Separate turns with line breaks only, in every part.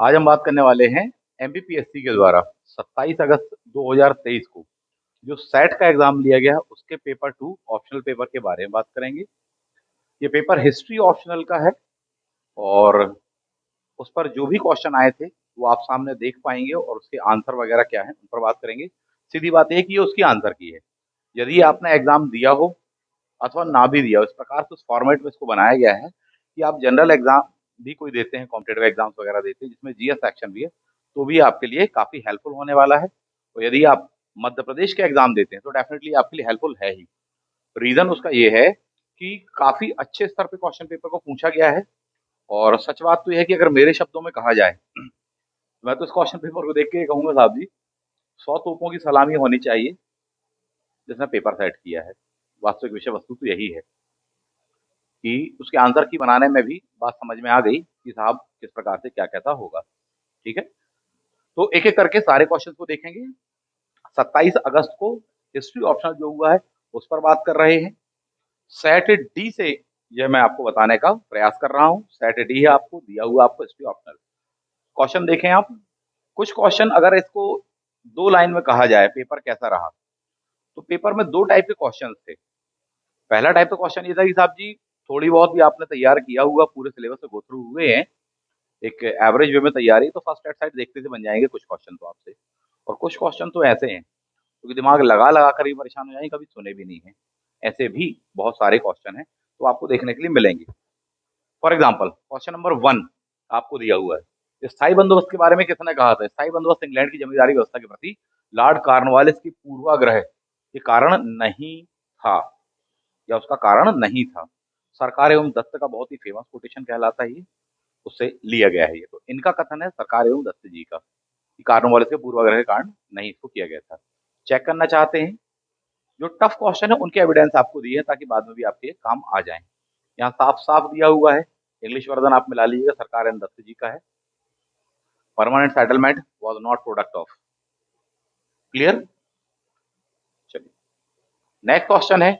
आज हम बात करने वाले हैं एमपीपीएससी के द्वारा 27 अगस्त 2023 को जो सेट का एग्जाम लिया गया है उसके पेपर 2 ऑप्शनल पेपर के बारे में बात करेंगे। ये पेपर हिस्ट्री ऑप्शनल का है और उस पर जो भी क्वेश्चन आए थे वो आप सामने देख पाएंगे और उसके आंसर वगैरह क्या है उन पर बात करेंगे। सीधी बात यह है कि ये उसकी आंसर की है। यदि आपने एग्जाम दिया हो अथवा ना भी दिया हो, इस प्रकार से उस फॉर्मेट में इसको बनाया गया है कि आप जनरल एग्जाम भी कोई देते हैं, कॉम्पिटेटिव एग्जाम्स वगैरह देते हैं जिसमें जीएस सेक्शन भी है, तो भी आपके लिए काफी हेल्पफुल होने वाला है। और यदि आप मध्य प्रदेश के एग्जाम देते हैं तो डेफिनेटली आपके लिए हेल्पफुल है ही। रीजन उसका ये है कि काफी अच्छे स्तर पे क्वेश्चन पेपर को पूछा गया है। और सच बात तो यह है कि अगर मेरे शब्दों में कहा जाए मैं तो इस क्वेश्चन पेपर को देख के ये कहूंगा साहब जी, 100 तोपों की सलामी होनी चाहिए जिसने पेपर सेट किया है। वास्तविक विषय वस्तु तो यही है कि उसके आंसर की बनाने में भी बात समझ में आ गई कि साहब किस प्रकार से क्या कहता होगा। ठीक है, तो एक एक करके सारे क्वेश्चन को देखेंगे। 27 अगस्त को हिस्ट्री ऑप्शनल जो हुआ है उस पर बात कर रहे हैं। सेट डी से यह मैं आपको बताने का प्रयास कर रहा हूं। सेट डी है आपको दिया हुआ, आपको हिस्ट्री ऑप्शनल। क्वेश्चन देखें आप। कुछ क्वेश्चन अगर इसको दो लाइन में कहा जाए पेपर कैसा रहा, तो पेपर में दो टाइप के क्वेश्चन थे। पहला टाइप का क्वेश्चन ये था कि साहब जी थोड़ी बहुत भी आपने तैयार किया हुआ, पूरे सिलेबस से गो थ्रू हुए हैं, एक एवरेज वे में तैयारी, तो फर्स्ट एट साइड देखते से बन जाएंगे कुछ क्वेश्चन तो आपसे। और कुछ क्वेश्चन तो ऐसे हैं क्योंकि दिमाग लगा लगा कर ही परेशान हो जाएंगे, कभी सुने भी नहीं है। ऐसे भी बहुत सारे क्वेश्चन हैं तो आपको देखने के लिए मिलेंगे। फॉर एग्जाम्पल क्वेश्चन नंबर 1 आपको दिया हुआ है, स्थायी बंदोबस्त के बारे में किसने कहा था? स्थायी बंदोबस्त इंग्लैंड की जमींदारी व्यवस्था के प्रति लॉर्ड कॉर्नवालिस की पूर्वाग्रह ये कारण नहीं था, या उसका कारण नहीं था। सरकार एवं दत्त का बहुत ही फेमस कोटेशन कहलाता है ये, उससे लिया गया है ये। तो इनका कथन है सरकार एवं दत्त जी का कि कॉर्नवालिस के पूर्वाग्रह के कारण नहीं इसको किया गया था। चेक करना चाहते हैं, जो टफ क्वेश्चन है उनके एविडेंस आपको दिए हैं ताकि बाद में भी आपके काम आ जाए। यहाँ साफ साफ दिया हुआ है, इंग्लिश वर्जन आप मिला लीजिएगा, सरकार एवं दत्त जी का है। Permanent settlement was not product of. Clear. चलिए नेक्स्ट क्वेश्चन है,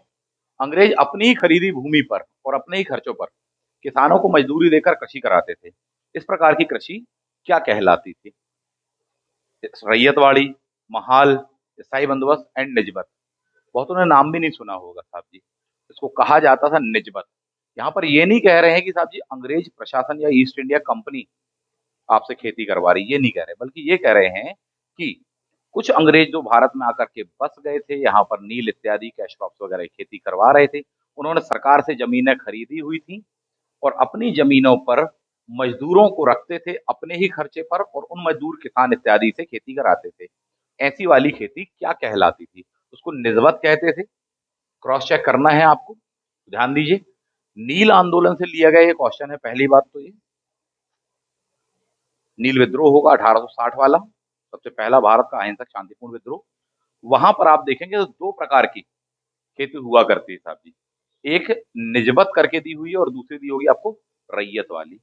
अंग्रेज अपनी ही खरीदी भूमि पर और अपने ही खर्चों पर किसानों को मजदूरी देकर कृषि कराते थे। इस प्रकार की कृषि क्या कहलाती थी? रैयतवाड़ी, महाल, स्थायी बंदोबस्त एंड निजबत। बहुतों ने नाम भी नहीं सुना होगा साहब जी। इसको कहा जाता था निजबत। यहाँ पर ये नहीं कह रहे हैं कि साहब जी अंग्रेज प्रशासन या ईस्ट इंडिया कंपनी आपसे खेती करवा रही, ये नहीं कह रहे, बल्कि ये कह रहे हैं कि कुछ अंग्रेज जो भारत में आकर के बस गए थे, यहाँ पर नील इत्यादि कैश क्रॉप्स वगैरह की खेती करवा रहे थे, उन्होंने सरकार से जमीनें खरीदी हुई थी और अपनी जमीनों पर मजदूरों को रखते थे अपने ही खर्चे पर, और उन मजदूर किसान इत्यादि से खेती कराते थे। ऐसी वाली खेती क्या कहलाती थी? उसको निस्बत कहते थे। क्रॉस चेक करना है आपको, ध्यान दीजिए। नील आंदोलन से लिया गया ये क्वेश्चन है। पहली बात तो ये नील विद्रोह होगा 1860 वाला, सबसे पहला भारत का अहिंसक शांतिपूर्ण विद्रोह। वहां पर आप देखेंगे तो दो प्रकार की खेती हुआ करती है साहब जी। एक निजबत करके दी हुई है और दूसरी दी होगी आपको रैयत वाली।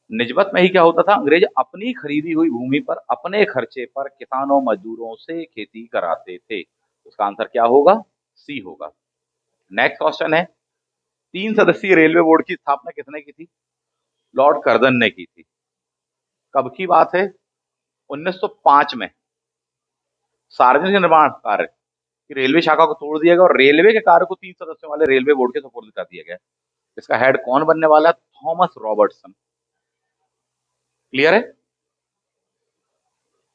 निजबत में ही क्या होता था, अंग्रेज अपनी खरीदी हुई भूमि पर अपने खर्चे पर किसानों मजदूरों से खेती कराते थे। उसका आंसर क्या होगा? सी होगा। नेक्स्ट क्वेश्चन है, 3 सदस्यीय रेलवे बोर्ड की स्थापना किसने की थी? लॉर्ड कर्जन ने की थी। कब की बात है? 1905 में। सार्वजनिक निर्माण कार्य की रेलवे शाखा को तोड़ दिया गया और रेलवे के कार्य को 3 सदस्यों वाले रेलवे बोर्ड के सुपुर्द कर दिया गया। इसका हेड कौन बनने वाला है? Thomas Robertson. क्लियर है?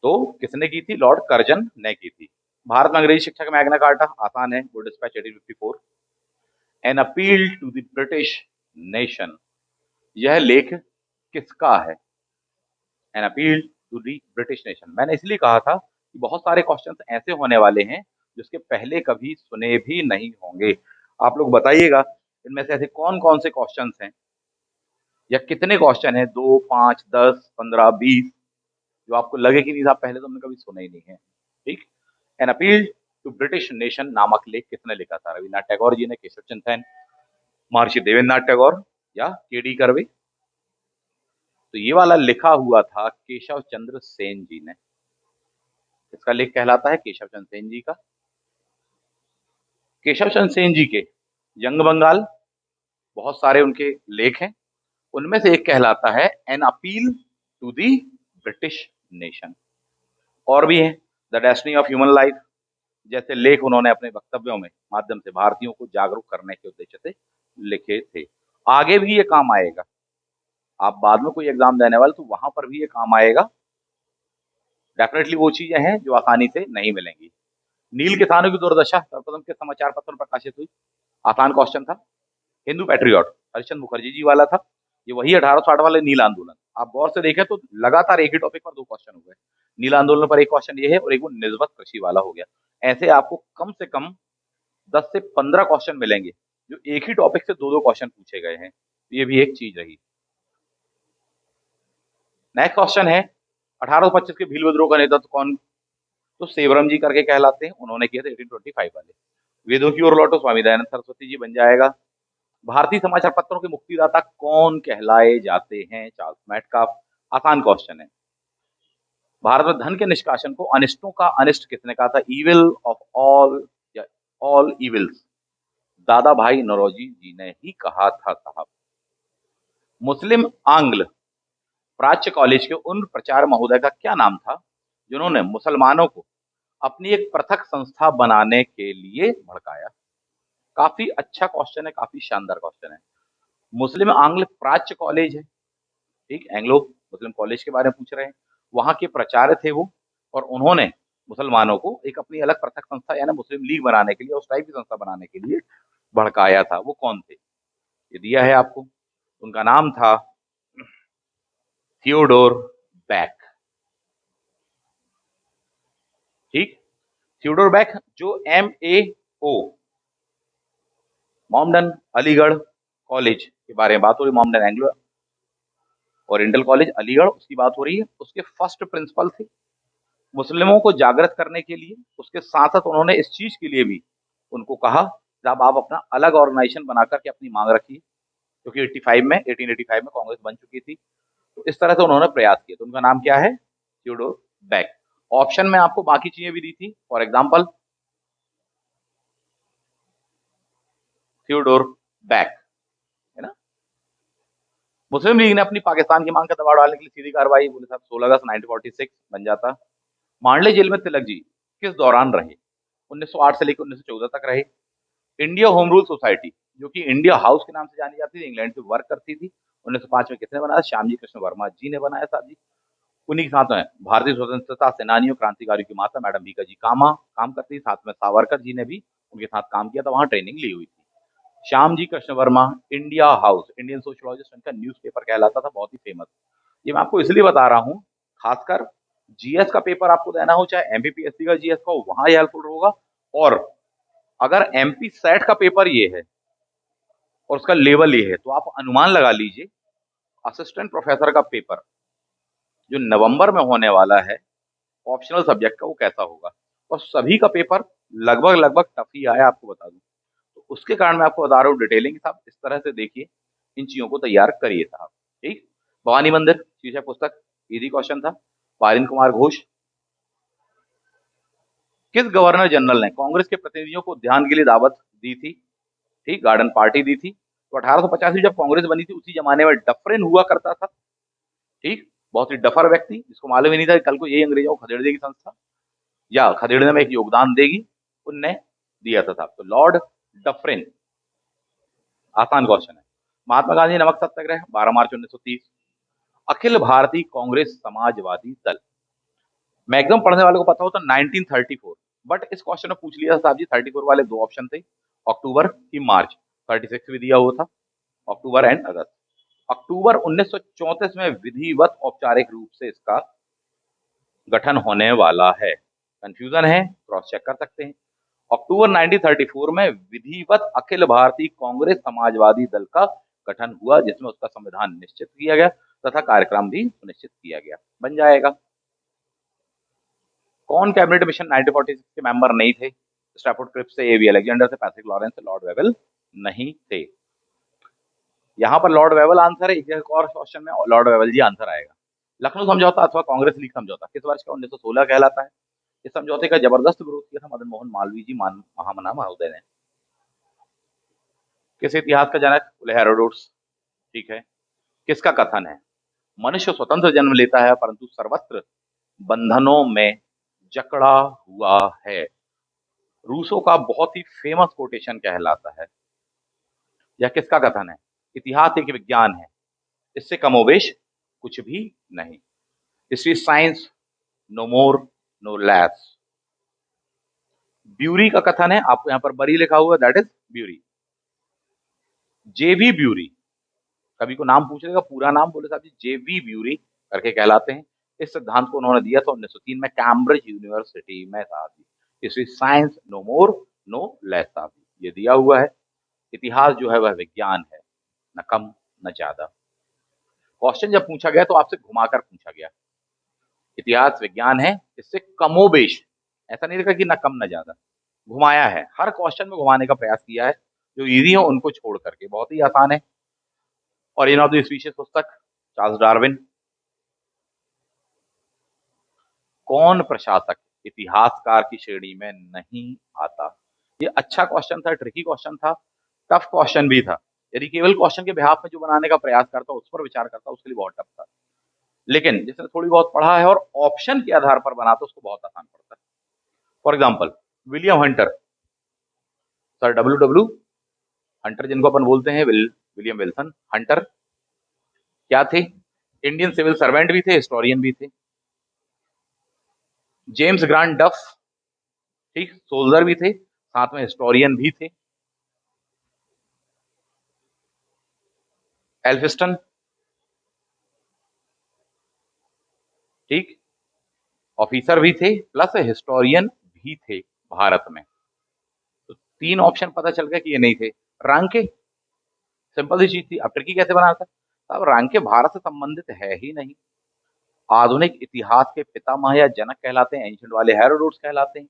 तो किसने की थी? लॉर्ड कर्जन ने की थी। भारत में अंग्रेजी शिक्षा का मैग्ना कार्टा आसान है, good dispatch 1854। An appeal to the British nation, यह लेख किसका है? An appeal to the British nation. मैंने इसलिए कहा था कि बहुत सारे क्वेश्चंस ऐसे होने वाले हैं जिसके पहले कभी सुने भी नहीं होंगे। आप लोग बताइएगा इनमें से ऐसे कौन कौन से क्वेश्चंस हैं, या कितने क्वेश्चन हैं, 2, 5, 10, 15, 20, जो आपको लगे कि नहीं साहब पहले तो हमने कभी सुना ही नहीं है। ठीक। An appeal to British nation नामक लेख किसने लिखा था? रविन्द्रनाथ टैगोर जी ने, केशव चंद्र सेन, महर्षि देवेंद्रनाथ टैगोर, या के डी कर्वे? तो ये वाला लिखा हुआ था केशव चंद्र सेन जी ने। इसका लेख कहलाता है केशव चंद्र सेन जी का। केशव चंद्र सेन जी के यंग बंगाल, बहुत सारे उनके लेख हैं, उनमें से एक कहलाता है an appeal to the British nation. और भी है, the destiny of human life जैसे लेख उन्होंने अपने वक्तव्यों में माध्यम से भारतीयों को जागरूक करने के उद्देश्य से लिखे थे। आगे भी ये काम आएगा, आप बाद में कोई एग्जाम देने वाले तो वहां पर भी ये काम आएगा। डेफिनेटली वो चीजें हैं जो आसानी से नहीं मिलेंगी। नील किसानों की दुर्दशा सर्वप्रथम के समाचार पत्र में प्रकाशित हुई। आसान क्वेश्चन था। हिंदू पैट्रियट हरिश्चंद्र मुखर्जी जी वाला था। ये वही 1860 वाले नील आंदोलन। आप गौर से देखें तो लगातार एक ही टॉपिक पर दो क्वेश्चन हो गए। नील आंदोलन पर एक क्वेश्चन ये है और एक वो निस्बत कृषि वाला हो गया। ऐसे आपको कम से कम 10 से 15 क्वेश्चन मिलेंगे जो एक ही टॉपिक से दो दो क्वेश्चन पूछे गए हैं। ये भी एक चीज रही। नेक्स्ट क्वेश्चन है 1825 के भील विद्रोह का नेतृत्व कौन? तो सेवरम जी करके कहलाते हैं, उन्होंने किया था 1825 वाले। वेदों की ओर लौटो स्वामी दयानंद सरस्वती जी बन जाएगा। भारतीय समाचार पत्रों के मुक्तिदाता कौन कहलाए जाते हैं? Charles Metcalfe. आसान क्वेश्चन है। भारत में धन के निष्कासन को अनिष्टों का अनिष्ट किसने कहा था? इविल ऑफ ऑल या ऑल इविल्स, दादा भाई नौरोजी जी ने ही कहा था साहब। मुस्लिम आंग्ल प्राच्य कॉलेज के उन प्रचार महोदय का क्या नाम था जिन्होंने मुसलमानों को अपनी एक पृथक संस्था बनाने के लिए भड़काया? काफी अच्छा क्वेश्चन है, काफी शानदार क्वेश्चन है। मुस्लिम आंग्ल प्राच्य कॉलेज है, ठीक, एंग्लो मुस्लिम कॉलेज के बारे में पूछ रहे हैं। वहां के प्राचार्य थे वो, और उन्होंने मुसलमानों को एक अपनी अलग पृथक संस्था यानी मुस्लिम लीग बनाने के लिए, उस टाइप की संस्था बनाने के लिए भड़काया था। वो कौन थे? ये दिया है आपको। उनका नाम था थियोडोर बैक। ठीक, थियोडोर बैक जो MAO मॉमडन अलीगढ़ कॉलेज के बारे में बात हो रही, Mohammedan Anglo oriental college Aligarh, उसकी बात हो रही है। उसके फर्स्ट प्रिंसिपल थे। मुस्लिमों को जागृत करने के लिए, उसके साथ साथ उन्होंने इस चीज के लिए भी उनको कहा जब आप अपना अलग ऑर्गेनाइजेशन बनाकर के अपनी मांग रखिए, क्योंकि 1885 में कांग्रेस बन चुकी थी। तो इस तरह से उन्होंने प्रयास किया। तो उनका नाम क्या है? Theodore back. ऑप्शन में आपको बाकी चीजें भी दी थी, फॉर एग्जाम्पल थियोडोर बैक, है ना। मुस्लिम लीग ने अपनी पाकिस्तान की मांग का दबाव डालने के लिए सीधी कार्रवाई, बोले साहब 16 अगस्त 1946 बन जाता। मांडले जेल में तिलक जी किस दौरान रहे? 1908 से लेकर 1914 तक रहे। इंडिया होम रूल सोसाइटी जो कि इंडिया हाउस के नाम से जानी जाती थी, इंग्लैंड से वर्क करती थी, 1905 में किसने बनाया? श्यामजी कृष्ण वर्मा जी ने बनाया साहब जी। उन्हीं के साथ में भारतीय स्वतंत्रता सेनानियों क्रांतिकारियों की माता मैडम भीका जी कामा काम करती थी, साथ में सावरकर जी ने भी उनके साथ काम किया था, वहां ट्रेनिंग ली हुई थी। Shyamji Krishna Verma, India house, Indian sociologist, उनका न्यूज़पेपर कहलाता था, बहुत ही फेमस। ये मैं आपको इसलिए बता रहा हूँ, खासकर जीएस का पेपर आपको देना हो, चाहे एमपीपीएससी का जीएस का हो, वहां ये हेल्पफुल होगा। और अगर एमपी सेट का पेपर ये है और उसका लेवल ये है, तो आप अनुमान लगा लीजिए असिस्टेंट प्रोफेसर का पेपर जो नवंबर में होने वाला है ऑप्शनल सब्जेक्ट का, वो कैसा होगा। और सभी का पेपर लगभग लगभग टफ ही आया, आपको बता दूं। तो उसके कारण मैं आपको बता रहा हूँ डिटेलिंग साहब, इस तरह से देखिए, इन चीजों को तैयार करिए साहब। ठीक, भवानी मंदिर शीर्षक पुस्तक, इजी क्वेश्चन था। पारिन कुमार घोष। किस गवर्नर जनरल ने कांग्रेस के प्रतिनिधियों को ध्यान के लिए दावत दी थी? ठीक, गार्डन पार्टी दी थी। तो 1885 जब कांग्रेस बनी थी, उसी जमाने में डफरिन हुआ करता था। ठीक, बहुत ही डफर व्यक्ति जिसको मालूम ही नहीं था कि कल को यही अंग्रेजों को खदेड़ देगी संस्था या खदेड़ने में एक योगदान देगी, उनने दिया था साहब। तो लॉर्ड डफरिन। आसान क्वेश्चन है। महात्मा गांधी नमक सत्याग्रह 12 मार्च 1930। अखिल भारतीय कांग्रेस समाजवादी दल, मैक्सिमम पढ़ने वाले को पता होता 1934, बट इस क्वेश्चन में पूछ लिया साहब जी। 34 वाले दो ऑप्शन थे, अक्टूबर की मार्च। 36 भी दिया हुआ था, अक्टूबर एंड अगस्त। अक्टूबर 1934 में विधिवत औपचारिक रूप से इसका गठन होने वाला है। कंफ्यूजन है, क्रॉस चेक कर सकते हैं। अक्टूबर 1934 में विधिवत अखिल भारतीय कांग्रेस समाजवादी दल का गठन हुआ, जिसमें उसका संविधान निश्चित किया गया तथा कार्यक्रम भी सुनिश्चित किया गया। बन जाएगा। कौन कैबिनेट मिशन 1946 के मेंबर नहीं थे? स्टैफोर्ड क्रिप्स से, एवी अलेक्जेंडर से, पैट्रिक लॉरेंस से, लॉर्ड वेवेल नहीं थे। यहाँ पर लॉर्ड वेवेल आंसर है, एक और क्वेश्चन में लॉर्ड वेवेल जी आंसर आएगा। लखनऊ समझौता अथवा कांग्रेस लीग समझौता किस वर्ष का? 1916 कहलाता है। इस समझौते का जबरदस्त विरोध किया था मदन मोहन मालवीय जी महामना महोदय ने। किस इतिहास का जनक? हेरोडोटस। ठीक है। किसका कथन है? मनुष्य स्वतंत्र जन्म लेता है परंतु सर्वत्र बंधनों में जकड़ा हुआ है। रूसो का बहुत ही फेमस कोटेशन कहलाता है। यह किसका कथन है? इतिहास एक विज्ञान है, इससे कमोबेश कुछ भी नहीं। History science, no more no less. Bury का कथन है, आपको यहां पर बरी लिखा हुआ, that is Bury. JV Bury, कभी को नाम पूछ लेगा, पूरा नाम बोले साहब जी, जेवी ब्यूरी करके कहलाते हैं। इस सिद्धांत को उन्होंने दिया था 1903 में कैम्ब्रिज यूनिवर्सिटी में साहब जी। History science, no more no less साहब जी, ये दिया हुआ है। इतिहास जो है वह विज्ञान है, न कम न ज्यादा। क्वेश्चन जब पूछा गया तो आपसे घुमाकर पूछा गया, इतिहास विज्ञान है, इससे कमोबेश, ऐसा नहीं लिखा कि न कम न ज्यादा, घुमाया है। हर क्वेश्चन में घुमाने का प्रयास किया है, जो इजी हो उनको छोड़ करके। बहुत ही आसान है। ऑरिजिन ऑफ द स्पीशीज पुस्तक, चार्ल्स डार्विन। कौन प्रशासक इतिहासकार की श्रेणी में नहीं आता? ये अच्छा क्वेश्चन था, ट्रिकी क्वेश्चन था, टफ क्वेश्चन भी था। यदि केवल क्वेश्चन के बिहाफ में जो बनाने का प्रयास करता, उस पर विचार करता, उसके लिए बहुत टफ था। लेकिन जिसने थोड़ी बहुत पढ़ा है और ऑप्शन के आधार पर बनाता, उसको बहुत आसान पड़ता है। For example, William Hunter, sir W W Hunter जिनको अपन बोलते हैं, विलियम विल्सन हंटर, क्या थे? इंडियन सिविल सर्वेंट भी थे, हिस्टोरियन भी थे। जेम्स ग्रांट डफ, ठीक, सोल्जर भी थे, साथ में हिस्टोरियन भी थे। एल्फिस्टन, ठीक, ऑफिसर भी थे प्लस हिस्टोरियन भी थे भारत में। तो तीन ऑप्शन पता चल गया कि ये नहीं थे। रांके, सिंपल सी चीज थी। अब ट्रिकी कैसे बना था? अब रांके भारत से संबंधित है ही नहीं। आधुनिक इतिहास के पितामह या जनक कहलाते हैं, एंशिएंट वाले हेरोडोट्स कहलाते हैं।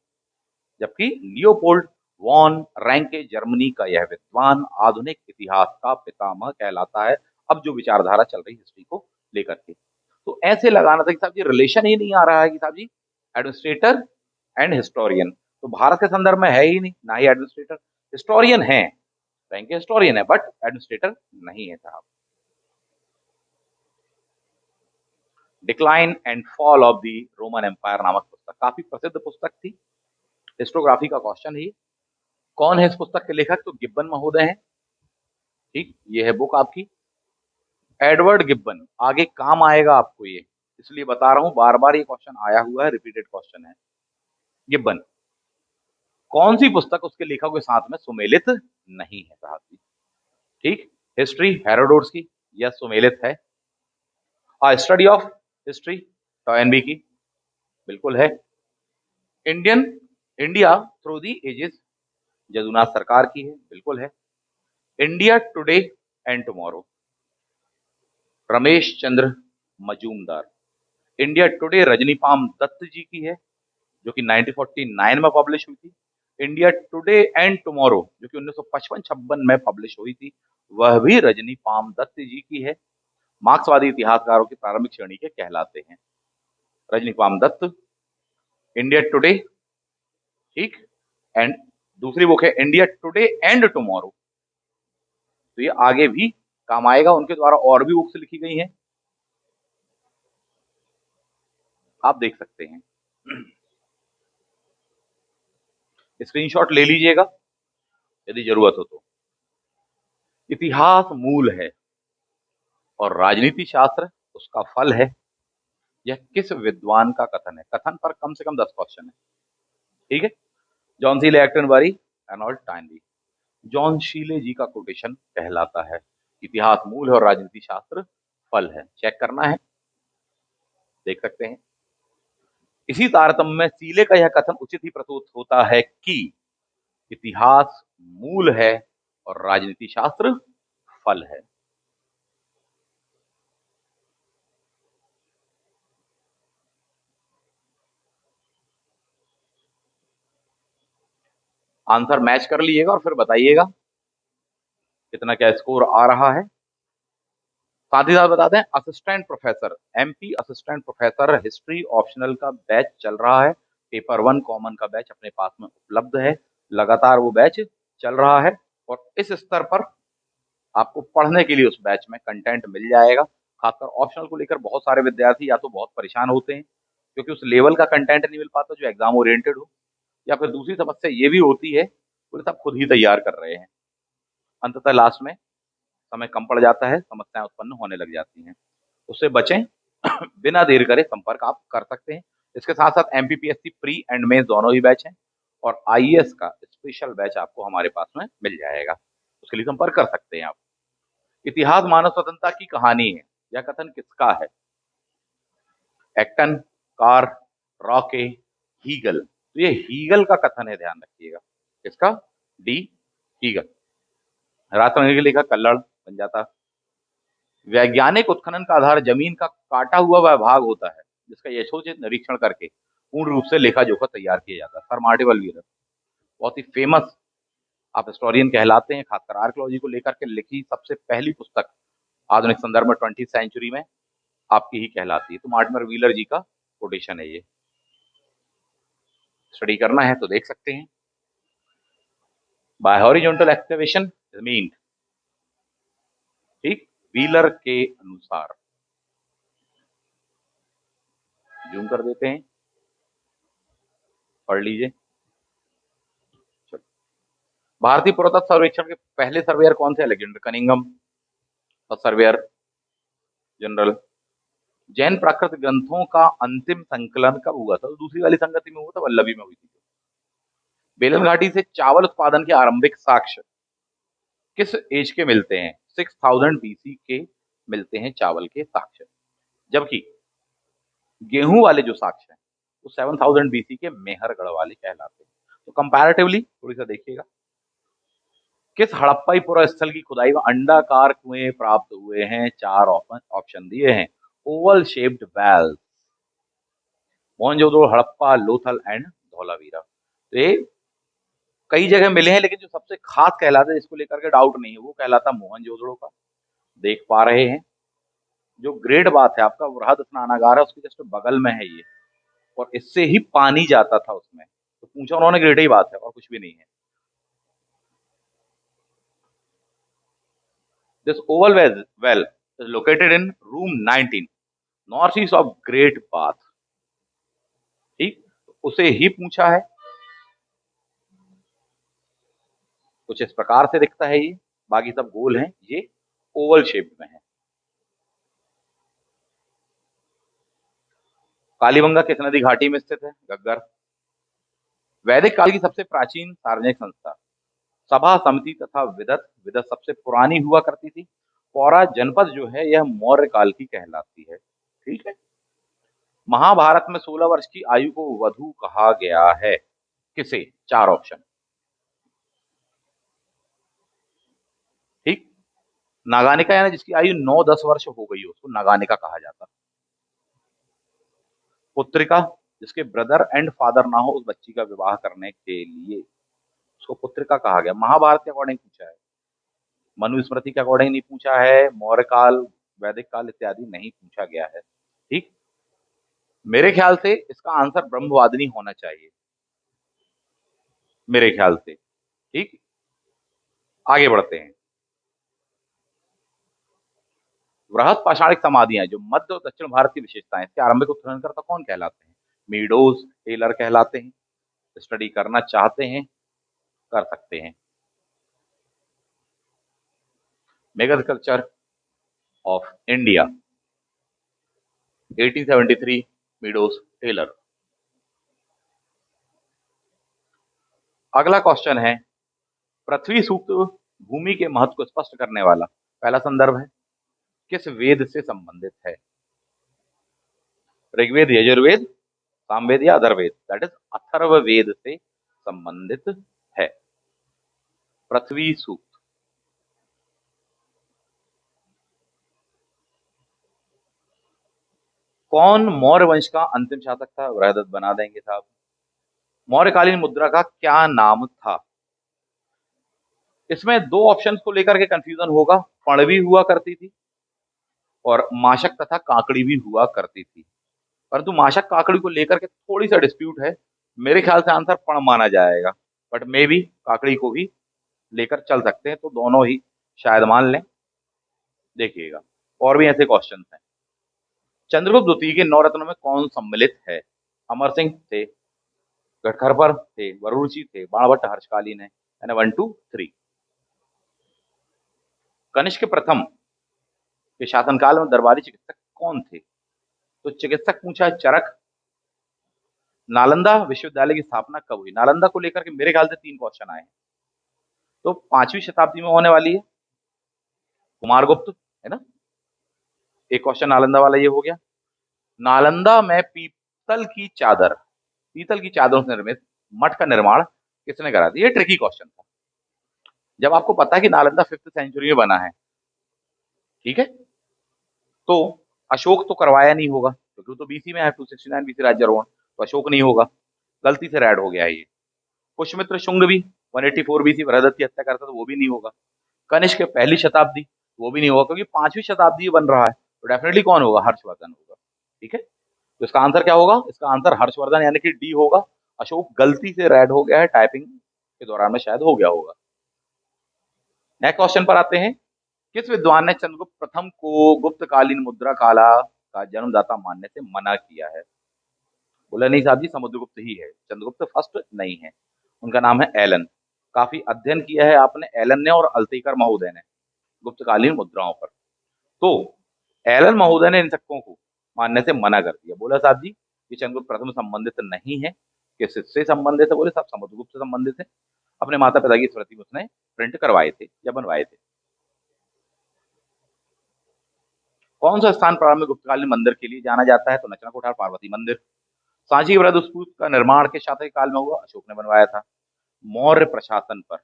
जबकि लियोपोल्ड वॉन रैंके, जर्मनी का यह विद्वान आधुनिक इतिहास का पितामह कहलाता है। अब जो विचारधारा चल रही हिस्ट्री को लेकर के, तो ऐसे लगाना था कि साहब जी रिलेशन ही नहीं आ रहा है कि साहब जी एडमिनिस्ट्रेटर एंड हिस्टोरियन, तो भारत के संदर्भ में है ही नहीं, ना ही एडमिनिस्ट्रेटर। हिस्टोरियन है, रैंके हिस्टोरियन है, बट एडमिनिस्ट्रेटर नहीं है साहब। Decline and fall of the Roman empire नामक पुस्तक काफी प्रसिद्ध पुस्तक थी, हिस्टोग्राफी का क्वेश्चन है। कौन है इस पुस्तक के लेखक? तो गिब्बन महोदय हैं, ठीक, ये है बुक आपकी। एडवर्ड गिब्बन, आगे काम आएगा आपको ये, इसलिए बता रहा हूं, बार बार ये क्वेश्चन आया हुआ है, रिपीटेड क्वेश्चन है। गिब्बन, कौन सी पुस्तक उसके लेखक के साथ में सुमेलित नहीं है साहब जी? ठीक, हिस्ट्री हेरोडोट्स की, यह सुमेलित है। स्टडी ऑफ हिस्ट्री टॉयनबी की, बिल्कुल है। Indian India through the ages Jadunath Sarkar की है, बिल्कुल है। India today and tomorrow, Ramesh Chandra Majumdar. India today Rajani Palme Dutt ji की है, जो कि 1949 में पब्लिश हुई थी। इंडिया टुडे एंड टुमारो, जो कि 1955-56 में पब्लिश हुई थी, वह भी रजनीपाम दत्त जी की है। मार्क्सवादी इतिहासकारों की प्रारंभिक श्रेणी के कहलाते हैं रजनीपाम दत्त। इंडिया टुडे, ठीक, एंड दूसरी बुक है इंडिया टुडे एंड टुमारो, तो ये आगे भी काम आएगा। उनके द्वारा और भी बुक्स लिखी गई हैं, आप देख सकते हैं। स्क्रीनशॉट ले लीजिएगा यदि जरूरत हो तो। इतिहास मूल है और राजनीति शास्त्र उसका फल है, यह किस विद्वान का कथन है? कथन पर कम से कम 10 क्वेश्चन है, ठीक है। जॉन सी लैक्टनबरी, Arnold Toynbee. John Seeley ji का कोटेशन कहलाता है, इतिहास मूल है और राजनीति शास्त्र फल है। चेक करना है, देख सकते हैं। इसी तारतम्य में सीले का यह कथन उचित ही प्रस्तुत होता है कि इतिहास मूल है और राजनीति शास्त्र फल है। आंसर मैच कर लीजिएगा और फिर बताइएगा कितना क्या स्कोर आ रहा है। साथ ही साथ बता दें, assistant professor, MP assistant professor history optional का बैच चल रहा है। पेपर 1 कॉमन का बैच अपने पास में उपलब्ध है, लगातार वो बैच चल रहा है और इस स्तर पर आपको पढ़ने के लिए उस बैच में कंटेंट मिल जाएगा। खासकर ऑप्शनल को लेकर बहुत सारे विद्यार्थी या तो बहुत परेशान होते हैं क्योंकि उस लेवल का कंटेंट नहीं मिल पाता जो एग्जाम ओरिएंटेड हो, या फिर दूसरी समस्या ये भी होती है बोले सब खुद ही तैयार कर रहे हैं, अंततः लास्ट में समय कम पड़ जाता है, समस्याएं उत्पन्न होने लग जाती हैं। उससे बचें। बिना देर करे संपर्क आप कर सकते हैं। इसके साथ साथ एमपीपीएससी प्री एंड मेंस दोनों ही बैच हैं और आईएएस का स्पेशल बैच आपको हमारे पास में मिल जाएगा, उसके लिए संपर्क कर सकते हैं आप। इतिहास मानव स्वतंत्रता की कहानी है, यह कथन किसका है? Acton, Carr, Ranke, Hegel. तो ये हीगल का कथन है, ध्यान रखिएगा। किसका? D Hegel. राष्ट्रंग के लेखक कल्लड़ बन जाता। वैज्ञानिक उत्खनन का आधार जमीन का काटा हुआ वह भाग होता है जिसका यथोचित निरीक्षण करके पूर्ण रूप से लेखा जोखा तैयार किया जाता है। सर मार्टिवल वीर बहुत ही फेमस आप हिस्टोरियन कहलाते हैं, खासकर आर्कियोलॉजी को लेकर के लिखी सबसे पहली पुस्तक आधुनिक संदर्भ में 20th सेंचुरी में आपकी ही कहलाती है। तो मार्टिमर व्हीलर जी का कोटेशन है ये, स्टडी करना है तो देख सकते हैं। बाय हॉरिजॉन्टल एक्सकवेशन जमीन, ठीक, व्हीलर के अनुसार। जूम कर देते हैं, पढ़ लीजिए। भारतीय पुरातत्व सर्वेक्षण के पहले सर्वेयर कौन थे? Alexander Cunningham surveyor general. Jain Prakrit ग्रंथों का अंतिम संकलन कब हुआ था? तो दूसरी वाली संगति में हुआ था, वल्लभी में हुई थी। बेलन घाटी से चावल उत्पादन के आरंभिक साक्ष्य किस एज के मिलते हैं? 6000 बीसी के मिलते हैं चावल के साक्ष्य, जबकि गेहूं वाले जो साक्ष्य हैं वो 7000 बीसी के मेहरगढ़ वाले कहलाते हैं। तो कंपैरेटिवली थोड़ी सा देखिएगा। किस हड़प्पाई पुरा स्थल की खुदाई में अंडाकार कुएं प्राप्त हुए हैं? 4 ऑप्शन दिए हैं। Oval shaped wells, Mohenjodaro, Harappa, Lothal and Dholavira. तो ये कई जगह मिले हैं, लेकिन जो सबसे खास कहलाता है जिसको लेकर के डाउट नहीं है वो कहलाता मोहनजोदड़ो का। देख पा रहे हैं, जो ग्रेट बात है, आपका वृहद स्नानागार है उसके जस्ट बगल में है ये, और इससे ही पानी जाता था उसमें, तो पूछा उन्होंने, ग्रेट ही बात है और कुछ भी नहीं है। This Oval well is located in room 19 northeast of Great Bath। ठीक, उसे ही पूछा है। कुछ इस प्रकार से दिखता है ये, बाकी सब गोल हैं, ये ओवल शेप में है। कालीबंगा किस नदी घाटी में स्थित है? गग्गर। वैदिक काल की सबसे प्राचीन सार्वजनिक संस्था, सभा, समिति तथा विदत। विदत सबसे पुरानी हुआ करती थी। पौरा जनपद जो है यह मौर्य काल की कहलाती है। ठीक है। महाभारत में 16 वर्ष की आयु को वधु कहा गया है, किसे? 4 ऑप्शन। ठीक, नागानिका यानी जिसकी आयु 9-10 वर्ष हो गई हो उसको नागानिका कहा जाता। पुत्रिका, जिसके ब्रदर एंड फादर ना हो उस बच्ची का विवाह करने के लिए उसको पुत्रिका कहा गया। महाभारत के अकॉर्डिंग पूछा है, मनुस्मृति के अकॉर्डिंग नहीं पूछा है, मौर्य काल, वैदिक काल इत्यादि नहीं पूछा गया है। ठीक, मेरे ख्याल से इसका आंसर ब्रह्मवादिनी होना चाहिए, मेरे ख्याल से। ठीक, आगे बढ़ते हैं। वृहत पाषाणिक समाधियां जो मध्य और दक्षिण भारत की विशेषताएं, इसके आरंभिक उत्खननकर्ता कौन कहलाते हैं? मीडोज, टेलर कहलाते हैं। स्टडी करना चाहते हैं कर सकते हैं। मेगाकल्चर ऑफ इंडिया 1873, मीडोज, टेलर। अगला क्वेश्चन है, पृथ्वी सूक्त भूमि के महत्व को स्पष्ट करने वाला पहला संदर्भ है, किस वेद से संबंधित है? ऋग्वेद, यजुर्वेद, सामवेद या अथर्ववेद? दैट इज अथर्ववेद से संबंधित है पृथ्वी सूक्त। कौन मौर्य वंश का अंतिम शासक था? बृहदत्त बना देंगे साहब। मौर्यकालीन मुद्रा का क्या नाम था? इसमें 2 ऑप्शंस को लेकर के कंफ्यूजन होगा। फणवी हुआ करती थी और माशक तथा काकड़ी भी हुआ करती थी, परंतु माशक काकड़ी को लेकर के थोड़ी सा डिस्प्यूट है। मेरे ख्याल से आंसर पण माना जाएगा, बट मे भी काकड़ी को भी लेकर चल सकते हैं, तो दोनों ही शायद मान लें। देखिएगा, और भी ऐसे क्वेश्चन हैं। चंद्रगुप्त द्वितीय के 9 रत्नों में कौन सम्मिलित है? अमर सिंह थे, घटखरपर थे, वरुणजी थे, बाणभट्ट, हर्षकालीन है। यानी 1 2 3। कनिष्क प्रथम के शासनकाल में दरबारी चिकित्सक कौन थे? तो चिकित्सक पूछा है चरक। नालंदा विश्वविद्यालय की स्थापना कब हुई? नालंदा को लेकर के मेरे ख्याल से 3 क्वेश्चन आए हैं। तो 5वीं शताब्दी में होने वाली है, कुमारगुप्त, है ना। एक क्वेश्चन नालंदा वाला ये हो गया। नालंदा में पीतल की चादरों से निर्मित मठ का निर्माण किसने करा था? ये ट्रिकी क्वेश्चन था। जब आपको पता है कि नालंदा 5th सेंचुरी में बना है, ठीक है, तो अशोक तो करवाया नहीं होगा क्योंकि वो तो बीसी में है, 269 बीसी राज्यारोहण, तो अशोक नहीं होगा, गलती से ऐड हो गया है ये। पुष्यमित्र शुंग भी 184 बीसी भरदत्त की हत्या करता, तो वो भी नहीं होगा। कनिष्क पहली शताब्दी, वो भी नहीं होगा क्योंकि 5वीं शताब्दी बन रहा है, तो डेफिनेटली कौन होगा? हर्षवर्धन होगा। ठीक है, तो इसका आंसर क्या होगा? इसका आंसर हर्षवर्धन यानी कि डी होगा। अशोक गलती से रेड हो गया है, टाइपिंग के दौरान में शायद हो गया होगा। नेक्स्ट क्वेश्चन पर आते हैं। किस विद्वान ने चंद्रगुप्त प्रथम को गुप्तकालीन मुद्रा काला का जन्मदाता मानने से मना किया है? बोला नहीं साहब जी, समुद्रगुप्त ही है, चंद्रगुप्त फर्स्ट नहीं है। उनका नाम है एलन। काफी अध्ययन किया है आपने एलन ने और अल्तीकर महोदय ने गुप्तकालीन मुद्राओं पर। तो एलन महोदय ने इन सबकों को मानने से मना कर दिया। बोला साहब जी ये चंद्रगुप्त प्रथम संबंधित नहीं है। किससे संबंधित है? बोले साहब समुद्रगुप्त से संबंधित है। अपने माता पिता की स्मृति में उसने प्रिंट करवाए थे या बनवाए थे। कौन सा स्थान प्रारंभिक गुप्तकालीन मंदिर के लिए जाना जाता है? तो नचना कोठार पार्वती मंदिर। सांची वृहद स्तूप का निर्माण किस शासक के काल में हुआ? अशोक ने बनवाया था। मौर्य प्रशासन पर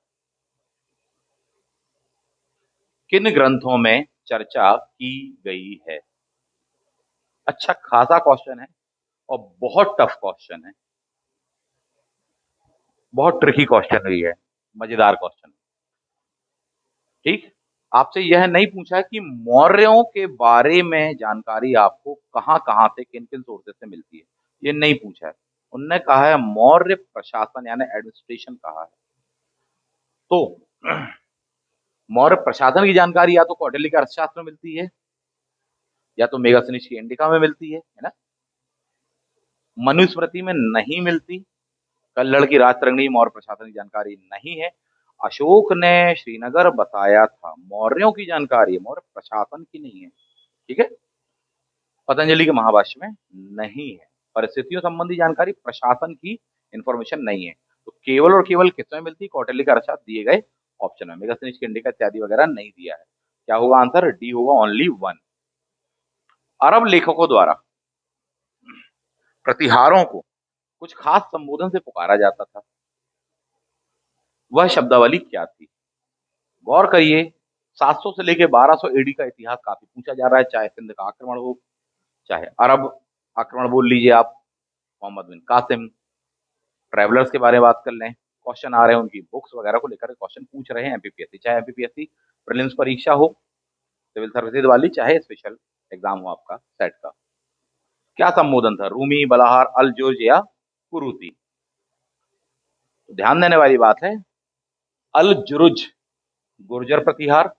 किन ग्रंथों में चर्चा की गई है? अच्छा खासा क्वेश्चन है और बहुत टफ क्वेश्चन है, बहुत ट्रिकी क्वेश्चन भी है, मजेदार क्वेश्चन। ठीक, आपसे यह नहीं पूछा कि मौर्यों के बारे में जानकारी आपको कहां कहां से, किन किन सोर्सेज से मिलती है, ये नहीं पूछा है। उनने कहा है मौर्य प्रशासन यानी एडमिनिस्ट्रेशन कहा है। तो मौर्य प्रशासन की जानकारी या तो कौटिल्य के अर्थशास्त्र में मिलती है या तो मेगास्थनीज की इंडिका में मिलती है ना। मनुस्मृति में नहीं मिलती। कल्लड़ की राजतरंगिणी मौर्य प्रशासन की जानकारी नहीं है। अशोक ने श्रीनगर बताया था, मौर्यों की जानकारी है, मौर्य प्रशासन की नहीं है। ठीक है, पतंजलि के महाभाष्य में नहीं है। परिस्थितियों संबंधी जानकारी, प्रशासन की इंफॉर्मेशन नहीं है। तो केवल और केवल किसमें मिलती है? कौटिल्य का अर्थशास्त्र दिए गए ऑप्शन में, मेगास्थनीज की इंडिका इत्यादि वगैरह नहीं दिया है। क्या होगा आंसर? डी होगा, ओनली 1। अरब लेखकों द्वारा प्रतिहारों को कुछ खास संबोधन से पुकारा जाता था, वह शब्दावली क्या थी? गौर करिए, 700 से लेकर 1200 एडी का इतिहास काफी पूछा जा रहा है, चाहे सिंध का आक्रमण हो, चाहे अरब आक्रमण बोल लीजिए आप, मोहम्मद बिन कासिम, ट्रेवलर्स के बारे में बात कर लें, क्वेश्चन आ रहे हैं उनकी बुक्स वगैरह को लेकर क्वेश्चन पूछ रहे हैं एमपीपीएससी, चाहे एमपीपीएससी प्रीलिम्स परीक्षा हो सिविल सर्विसेज वाली, चाहे स्पेशल एग्जाम हो आपका सेट का। क्या संबोधन था? रूमी, बलाहार, अल जुर्ज या कुरूती? तो ध्यान देने वाली बात है, अल जुर्ज गुर्जर प्रतिहार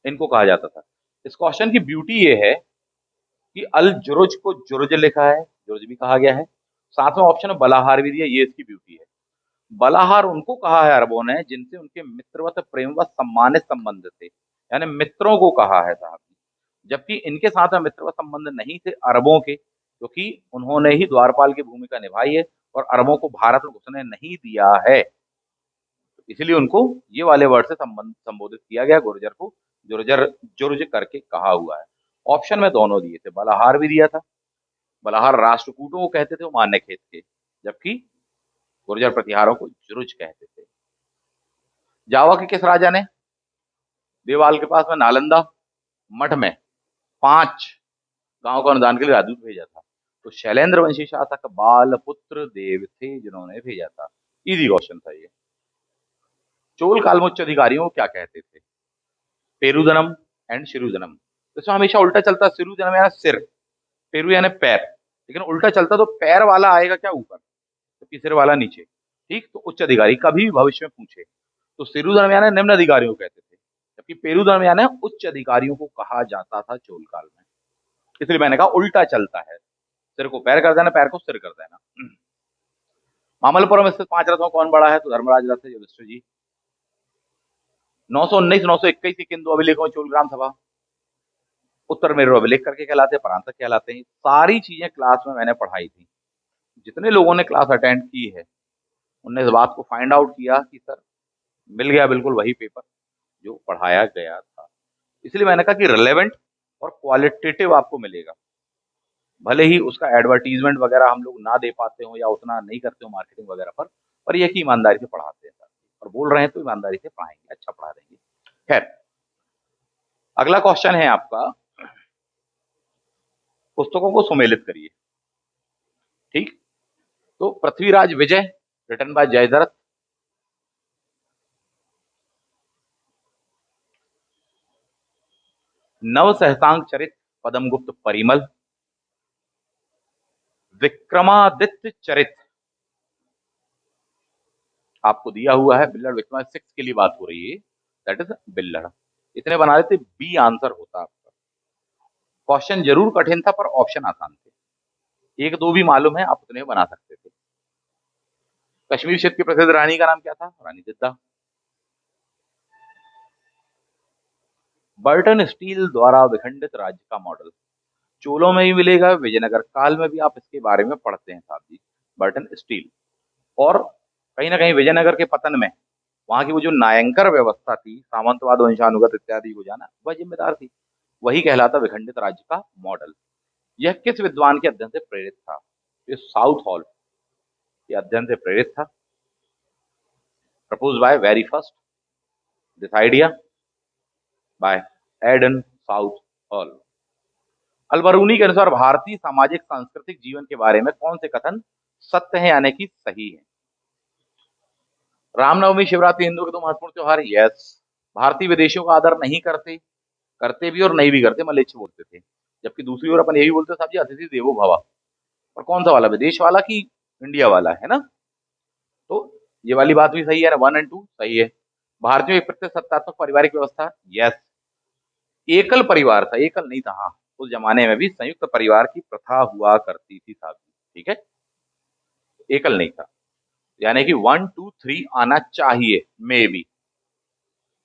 इनको कहा जाता था। इस क्वेश्चन की ब्यूटी ये है कि अल जुर्ज को जुर्ज लिखा है, जुर्ज भी कहा गया है, साथ में ऑप्शन में बलाहार भी दिया, ये इसकी ब्यूटी है। बलाहार उनको कहा है अरबों ने जिनसे उनके मित्रवत प्रेमवत सम्मानित संबंध थे, यानी मित्रों को कहा है साहब। जबकि इनके साथ में मित्रवत संबंध नहीं थे अरबों के, क्योंकि उन्होंने ही द्वारपाल की भूमिका निभाई है और अरबों को भारत में घुसने नहीं दिया है, इसलिए उनको ये वाले वर्ड से संबोधित किया गया, गुर्जर को जुर्जर जुर्ज करके कहा हुआ है। ऑप्शन में दोनों दिए थे, बलाहार भी दिया था, बलाहार राष्ट्रकूटों को कहते थे वो मान्य खेत के, जबकि गुर्जर प्रतिहारों को जुर्ज कहते थे। जावा के किस राजा ने देवाल के पास में नालंदा मठ में 5 गांव का अनुदान के लिए राजदूत भेजा था? तो शैलेंद्र वंशी शासक बालपुत्र देव थे जिन्होंने भेजा था। इजी क्वेश्चन था ये। चोल काल में उच्च अधिकारियों को क्या कहते थे? पेरुदनम एंड शिरुदनम। तो इसमें हमेशा उल्टा चलता, शिरुदनम यानी सिर, पेरू यानी पैर, लेकिन उल्टा चलता तो पैर वाला आएगा क्या ऊपर, तो सिर वाला नीचे। ठीक, तो उच्च अधिकारी कभी भी भविष्य में पूछे तो शिरुदनम यानी निम्न अधिकारियों को कहते थे, जबकि पेरुदल यानी उच्च अधिकारियों को कहा जाता था चोल काल में। इसलिए मैंने कहा उल्टा चलता है, सिर को पैर कर देना, पैर को सिर कर देना। मामल्लपुरम स्थित 5 रथों कौन बड़ा है? तो धर्मराज रथ है युधिष्ठिर जी। 919 921 के किन दो अभिलेखों में चोल ग्राम सभा उत्तर मेरु अभिलेख करके कहलाते हैं, परांतक कहलाते हैं। सारी चीजें क्लास में मैंने पढ़ाई थी। जितने लोगों ने क्लास अटेंड की है उनने इस बात को फाइंड आउट किया कि सर मिल गया बिल्कुल वही पेपर जो पढ़ाया गया था। इसलिए मैंने कहा कि रिलेवेंट और क्वालिटेटिव आपको मिलेगा, भले ही उसका एडवर्टीजमेंट वगैरह हम लोग ना दे पाते हो या उतना नहीं करते हो मार्केटिंग वगैरह पर यह कि ईमानदारी से पढ़ाते हैं सर, और बोल रहे हैं तो ईमानदारी से पढ़ाएंगे, अच्छा पढ़ा देंगे। खैर, अगला क्वेश्चन है आपका, पुस्तकों को सुमेलित करिए। ठीक, तो पृथ्वीराज विजय रिटन बाय जयद्रथ, नव सहसांक चरित पदमगुप्त परिमल, विक्रमादित्य चरित आपको दिया हुआ है बिल्लड़ विक्रमादित्य 6 के लिए बात हो रही है, दैट इज बिल्लड़। इतने बना देते बी आंसर होता आपका। क्वेश्चन जरूर कठिन था पर ऑप्शन आसान थे, एक दो भी मालूम है आप उतने बना सकते थे। कश्मीर क्षेत्र की प्रसिद्ध रानी का नाम क्या था? रानी जिद्दा। बर्टन स्टील द्वारा विखंडित राज्य का मॉडल चोलों में ही मिलेगा, विजयनगर काल में भी आप इसके बारे में पढ़ते हैं साहब जी, बर्टन स्टील। और कहीं ना कहीं विजयनगर के पतन में वहां की वो जो नायंकर व्यवस्था थी, सामंतवाद, वंशानुगत इत्यादि को जाना, वह जिम्मेदार थी, वही कहलाता विखंडित राज्य का मॉडल। यह किस विद्वान के अध्ययन से प्रेरित था? ये साउथ हॉल के अध्ययन से प्रेरित था। Propose by very first, this idea by Aidan Southall. Alberuni के अनुसार भारतीय सामाजिक सांस्कृतिक जीवन के बारे में कौन से कथन सत्य है यानी कि सही है? रामनवमी, शिवरात्रि हिंदू के दो महत्वपूर्ण त्योहार। यस। भारतीय विदेशियों का आदर नहीं करते, करते भी और नहीं भी करते, मलेच्छ बोलते थे। जबकि दूसरी ओर अपन यही बोलते साहब जी, अतिथि देवो भव। और कौन सा वाला, विदेश वाला कि इंडिया वाला, है ना? तो ये वाली बात भी सही है ना, 1 और 2 सही है। भारतीयों की प्रत्येक सत्तात्मक पारिवारिक व्यवस्था। यस। एकल परिवार था, एकल नहीं था। हाँ, उस जमाने में भी संयुक्त परिवार की प्रथा हुआ करती थी साहब जी, ठीक है, एकल नहीं था। यानी कि 1 2 3 आना चाहिए, मे बी।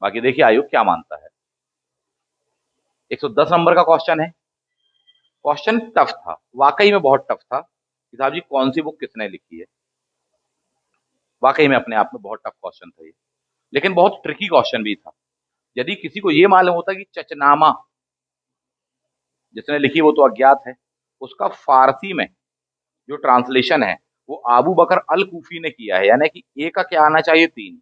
बाकी देखिए आयोग क्या मानता है। 110 नंबर का क्वेश्चन है। क्वेश्चन टफ था, वाकई में बहुत टफ था कि साहब जी कौन सी बुक किसने लिखी है। वाकई में अपने आप में बहुत टफ क्वेश्चन था ये, लेकिन बहुत ट्रिकी क्वेश्चन भी था। यदि किसी को ये मालूम होता कि चचनामा जिसने लिखी वो तो अज्ञात है, उसका फारसी में जो ट्रांसलेशन है वो अबू बकर अल कूफी ने किया है, यानी कि ए का क्या आना चाहिए, 3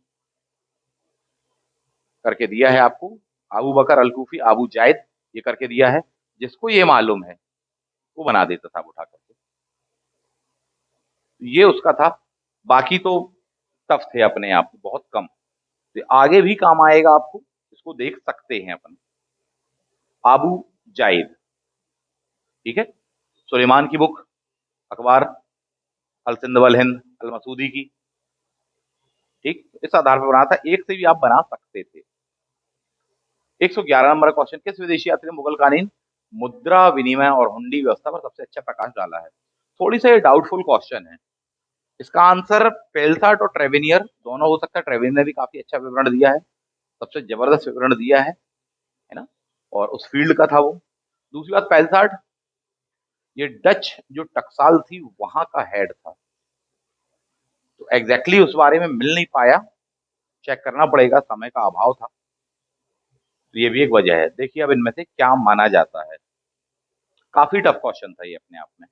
करके दिया है आपको। अबू बकर अल कूफी, अबू जायद ये करके दिया है। जिसको ये मालूम है वो बना देता था उठा करके, ये उसका था। बाकी तो टफ थे अपने आप में, बहुत कम। तो आगे भी काम आएगा आपको, इसको देख सकते हैं अपन। अबू जायद, ठीक है। सुलेमान की बुक, अखबार अल सिंध वल हिंद अल मसूदी की, ठीक, इस आधार पर बना था। एक से भी आप बना सकते थे। 111 नंबर क्वेश्चन, किस विदेशी यात्री ने मुगल कालीन मुद्रा विनिमय और हुंडी व्यवस्था पर सबसे अच्छा प्रकाश डाला है? थोड़ी सा ये डाउटफुल क्वेश्चन है। इसका आंसर पेल्सार्ट और ट्रेवेनियर दोनों हो सकता है। ट्रेवेनियर ने भी काफी अच्छा विवरण दिया है, सबसे जबरदस्त विवरण दिया है ना, और उस फील्ड का था वो। दूसरी बात, पेल्सार्ट ये डच जो टकसाल थी वहां का हेड था, तो एग्जैक्टली उस बारे में मिल नहीं पाया, चेक करना पड़ेगा, समय का अभाव था। तो ये भी एक वजह है। देखिए अब इनमें से क्या माना जाता है। काफी टफ क्वेश्चन था ये अपने आप में।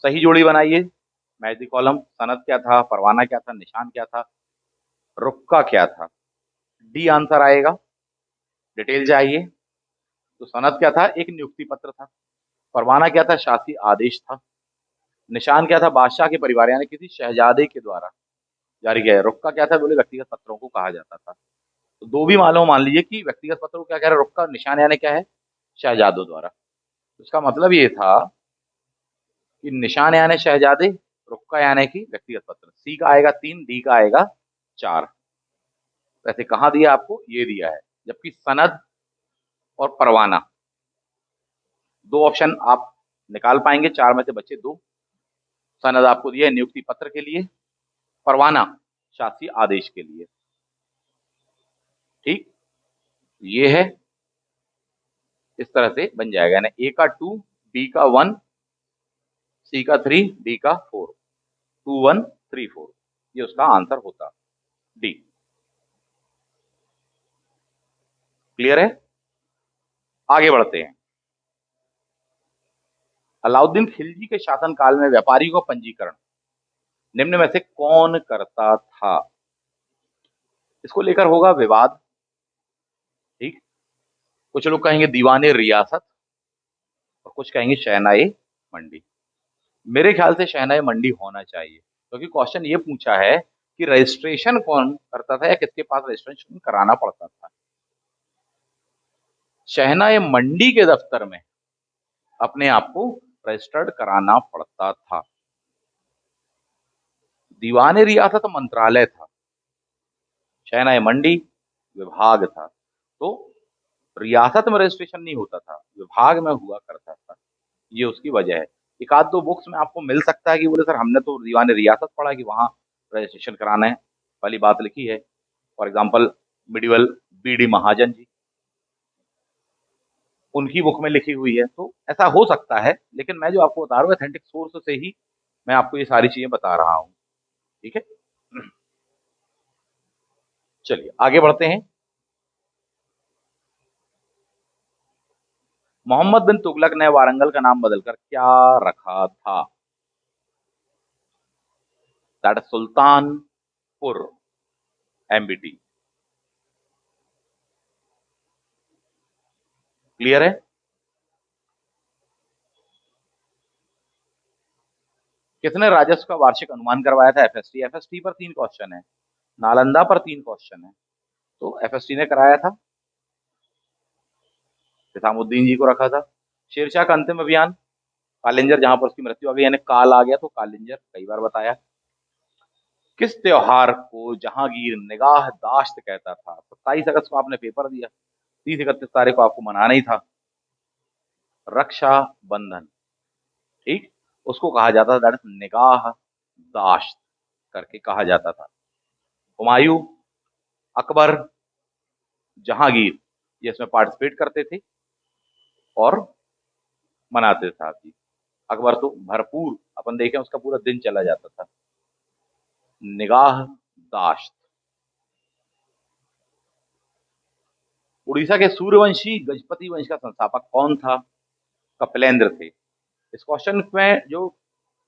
सही जोड़ी बनाइए, मैच द कॉलम। सनद क्या था, परवाना क्या था, निशान क्या था, रुक्का क्या था? डी आंसर आएगा। डिटेल चाहिए तो सनद क्या था, एक नियुक्ति पत्र था। परवाना क्या था, शासी आदेश था। निशान क्या था, बादशाह के परिवार यानी किसी शहजादे के द्वारा जारी किया है। रुक्का क्या था, बोले व्यक्तिगत पत्रों को कहा जाता था। तो दो भी मालूम, मान लीजिए कि व्यक्तिगत पत्रों को क्या कह रहा है रुक्का, निशान यानी क्या है, शहजादों द्वारा। तो इसका मतलब ये था कि निशान यानी शहजादे, रुक्का यानी कि व्यक्तिगत पत्र। सी का आएगा 3, डी का आएगा 4। वैसे कहाँ दिया आपको, ये दिया है। जबकि सनद और परवाना, दो ऑप्शन आप निकाल पाएंगे, चार में से बचे दो। सनद आपको दिया है नियुक्ति पत्र के लिए, परवाना शासी आदेश के लिए। ठीक, ये है, इस तरह से बन जाएगा, यानी ए का 2, बी का 1, सी का 3, डी का 4, 2 1 3 4, ये उसका आंसर होता, डी। क्लियर है? आगे बढ़ते हैं। अलाउद्दीन खिलजी के शासनकाल में व्यापारियों का पंजीकरण निम्न में से कौन करता था? इसको लेकर होगा विवाद। ठीक, कुछ लोग कहेंगे दीवाने रियासत और कुछ कहेंगे शहनाई मंडी। मेरे ख्याल से शहनाई मंडी होना चाहिए, क्योंकि क्वेश्चन ये पूछा है कि रजिस्ट्रेशन कौन करता था या किसके पास रजिस्ट्रेशन कराना पड़ता था। शहनाई मंडी के दफ्तर में अपने आप को रजिस्टर्ड कराना पड़ता था। दीवाने रियासत मंत्रालय था, शहनाई मंडी विभाग था। तो रियासत में रजिस्ट्रेशन नहीं होता था, विभाग में हुआ करता था, ये उसकी वजह है। एक आध दो बुक्स में आपको मिल सकता है कि बोले सर हमने तो दीवाने रियासत पढ़ा कि वहां रजिस्ट्रेशन कराना है, वाली बात लिखी है। For example medieval B D Mahajan ji, उनकी बुक में लिखी हुई है, तो ऐसा हो सकता है। लेकिन मैं जो आपको बता रहा हूँ ऑथेंटिक सोर्स से ही मैं आपको ये सारी चीजें बता रहा हूँ। ठीक है, चलिए आगे बढ़ते हैं। मोहम्मद बिन तुगलक ने वारंगल का नाम बदलकर क्या रखा था? That is Sultanpur, MBT. Clear है? किसने राजस्व का वार्षिक अनुमान करवाया था? एफएसटी। एफएसटी पर 3 क्वेश्चन है, नालंदा पर 3 क्वेश्चन है, तो एफएसटी ने कराया था, निजामुद्दीन जी को रखा था। शेरशाह का अंतिम अभियान, कालिंजर, जहां पर उसकी मृत्यु हो गई, यानी काल आ गया तो कालिंजर, कई बार बताया। किस त्योहार को जहांगीर निगाहदाश्त कहता था? 27 अगस्त को आपने पेपर दिया, 30 31 तारीख को आपको मनाना ही था, रक्षा बंधन। ठीक, उसको कहा जाता था दैट इज निगाहदाश्त करके कहा जाता था। हुमायूं, अकबर, जहांगीर ये इसमें पार्टिसिपेट करते थे और मनाते थे साथ ही। अकबर तो भरपूर, अपन देखें उसका पूरा दिन चला जाता था। निगाहदाश्त। उड़ीसा के सूर्यवंशी गजपति वंश का संस्थापक कौन था? कपिलेंद्र थे। इस क्वेश्चन में जो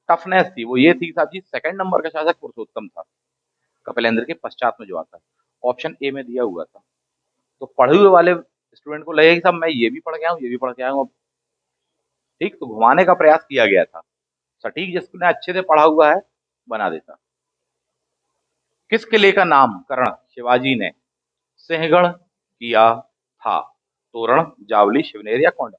टफनेस थी वो ये थी साहब जी, सेकंड नंबर का शासक पुरुषोत्तम था, कपिलेंद्र के पश्चात में जो आता है। ऑप्शन ए में दिया हुआ था, तो पढ़े हुए वाले स्टूडेंट को लगेगा कि साहब मैं ये भी पढ़ गया हूँ, ये भी पढ़ के आया हूँ। ठीक, तो घुमाने का प्रयास किया गया था, सटीक जिसने अच्छे से पढ़ा हुआ है बना देता। किस किले का नामकरण शिवाजी ने सिंहगढ़ किया था? तोरण, जावली, शिवनेर या कोंडा?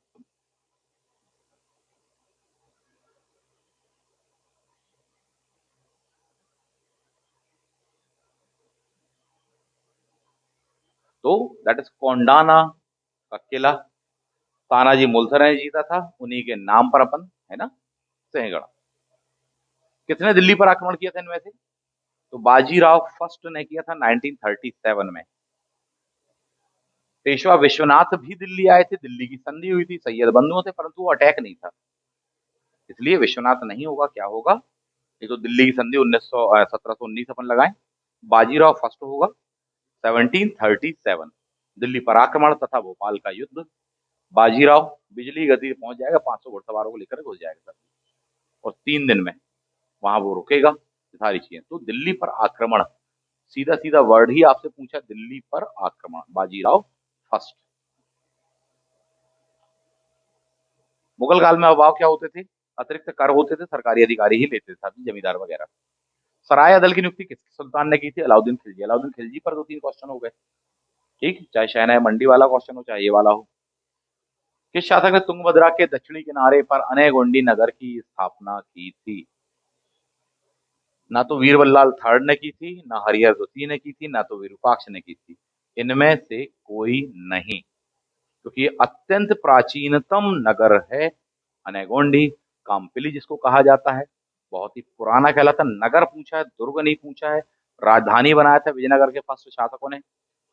तो दैट इज कोंडाना का किला। तानाजी मुलतान ने जीता था, उन्हीं के नाम पर अपन है ना सिंहगढ़। किसने दिल्ली पर आक्रमण किया था इनमें से? तो बाजीराव फर्स्ट ने किया था 1937 में। पेशवा विश्वनाथ भी दिल्ली आए थे, दिल्ली की संधि हुई थी सैयद बंधुओं से, परंतु वो अटैक नहीं था, इसलिए विश्वनाथ नहीं होगा, क्या होगा? ये तो दिल्ली की संधि 1719 अपन लगाए, बाजीराव फर्स्ट होगा 1737। दिल्ली पर आक्रमण तथा भोपाल का युद्ध, बाजीराव बिजली गति से पहुंच जाएगा, 500 घुड़सवारों को लेकर घुस जाएगा सर, और 3 दिन में वहां वो रुकेगा, सारी चीजें। तो दिल्ली पर आक्रमण, सीधा सीधा वर्ड ही आपसे पूछा, दिल्ली पर आक्रमण, बाजीराव फर्स्ट। मुगल काल में अभाव क्या होते थे? अतिरिक्त कर होते थे, सरकारी अधिकारी ही लेते थे, जमींदार वगैरह। सराय दल की नियुक्ति किस सुल्तान ने की थी? अलाउद्दीन खिलजी। अलाउद्दीन खिलजी पर 2 3 क्वेश्चन हो गए। ठीक, चाहे शहनाई मंडी वाला क्वेश्चन हो चाहे ये वाला हो। किस शासक ने तुंगभद्रा के दक्षिणी किनारे पर अनेगुंडी नगर की स्थापना की थी? ना तो वीरबल्लाल थर्ड ने की थी, ना हरिहर द्वितीय ने की थी, ना तो विरूपाक्ष ने की थी। इनमें से कोई नहीं, क्योंकि ये अत्यंत प्राचीनतम नगर है अनेगोंडी, काम्पिली जिसको कहा जाता है। बहुत ही पुराना कहलाता नगर, पूछा है दुर्ग नहीं पूछा है। राजधानी बनाया था विजयनगर के फर्स्ट शासकों ने,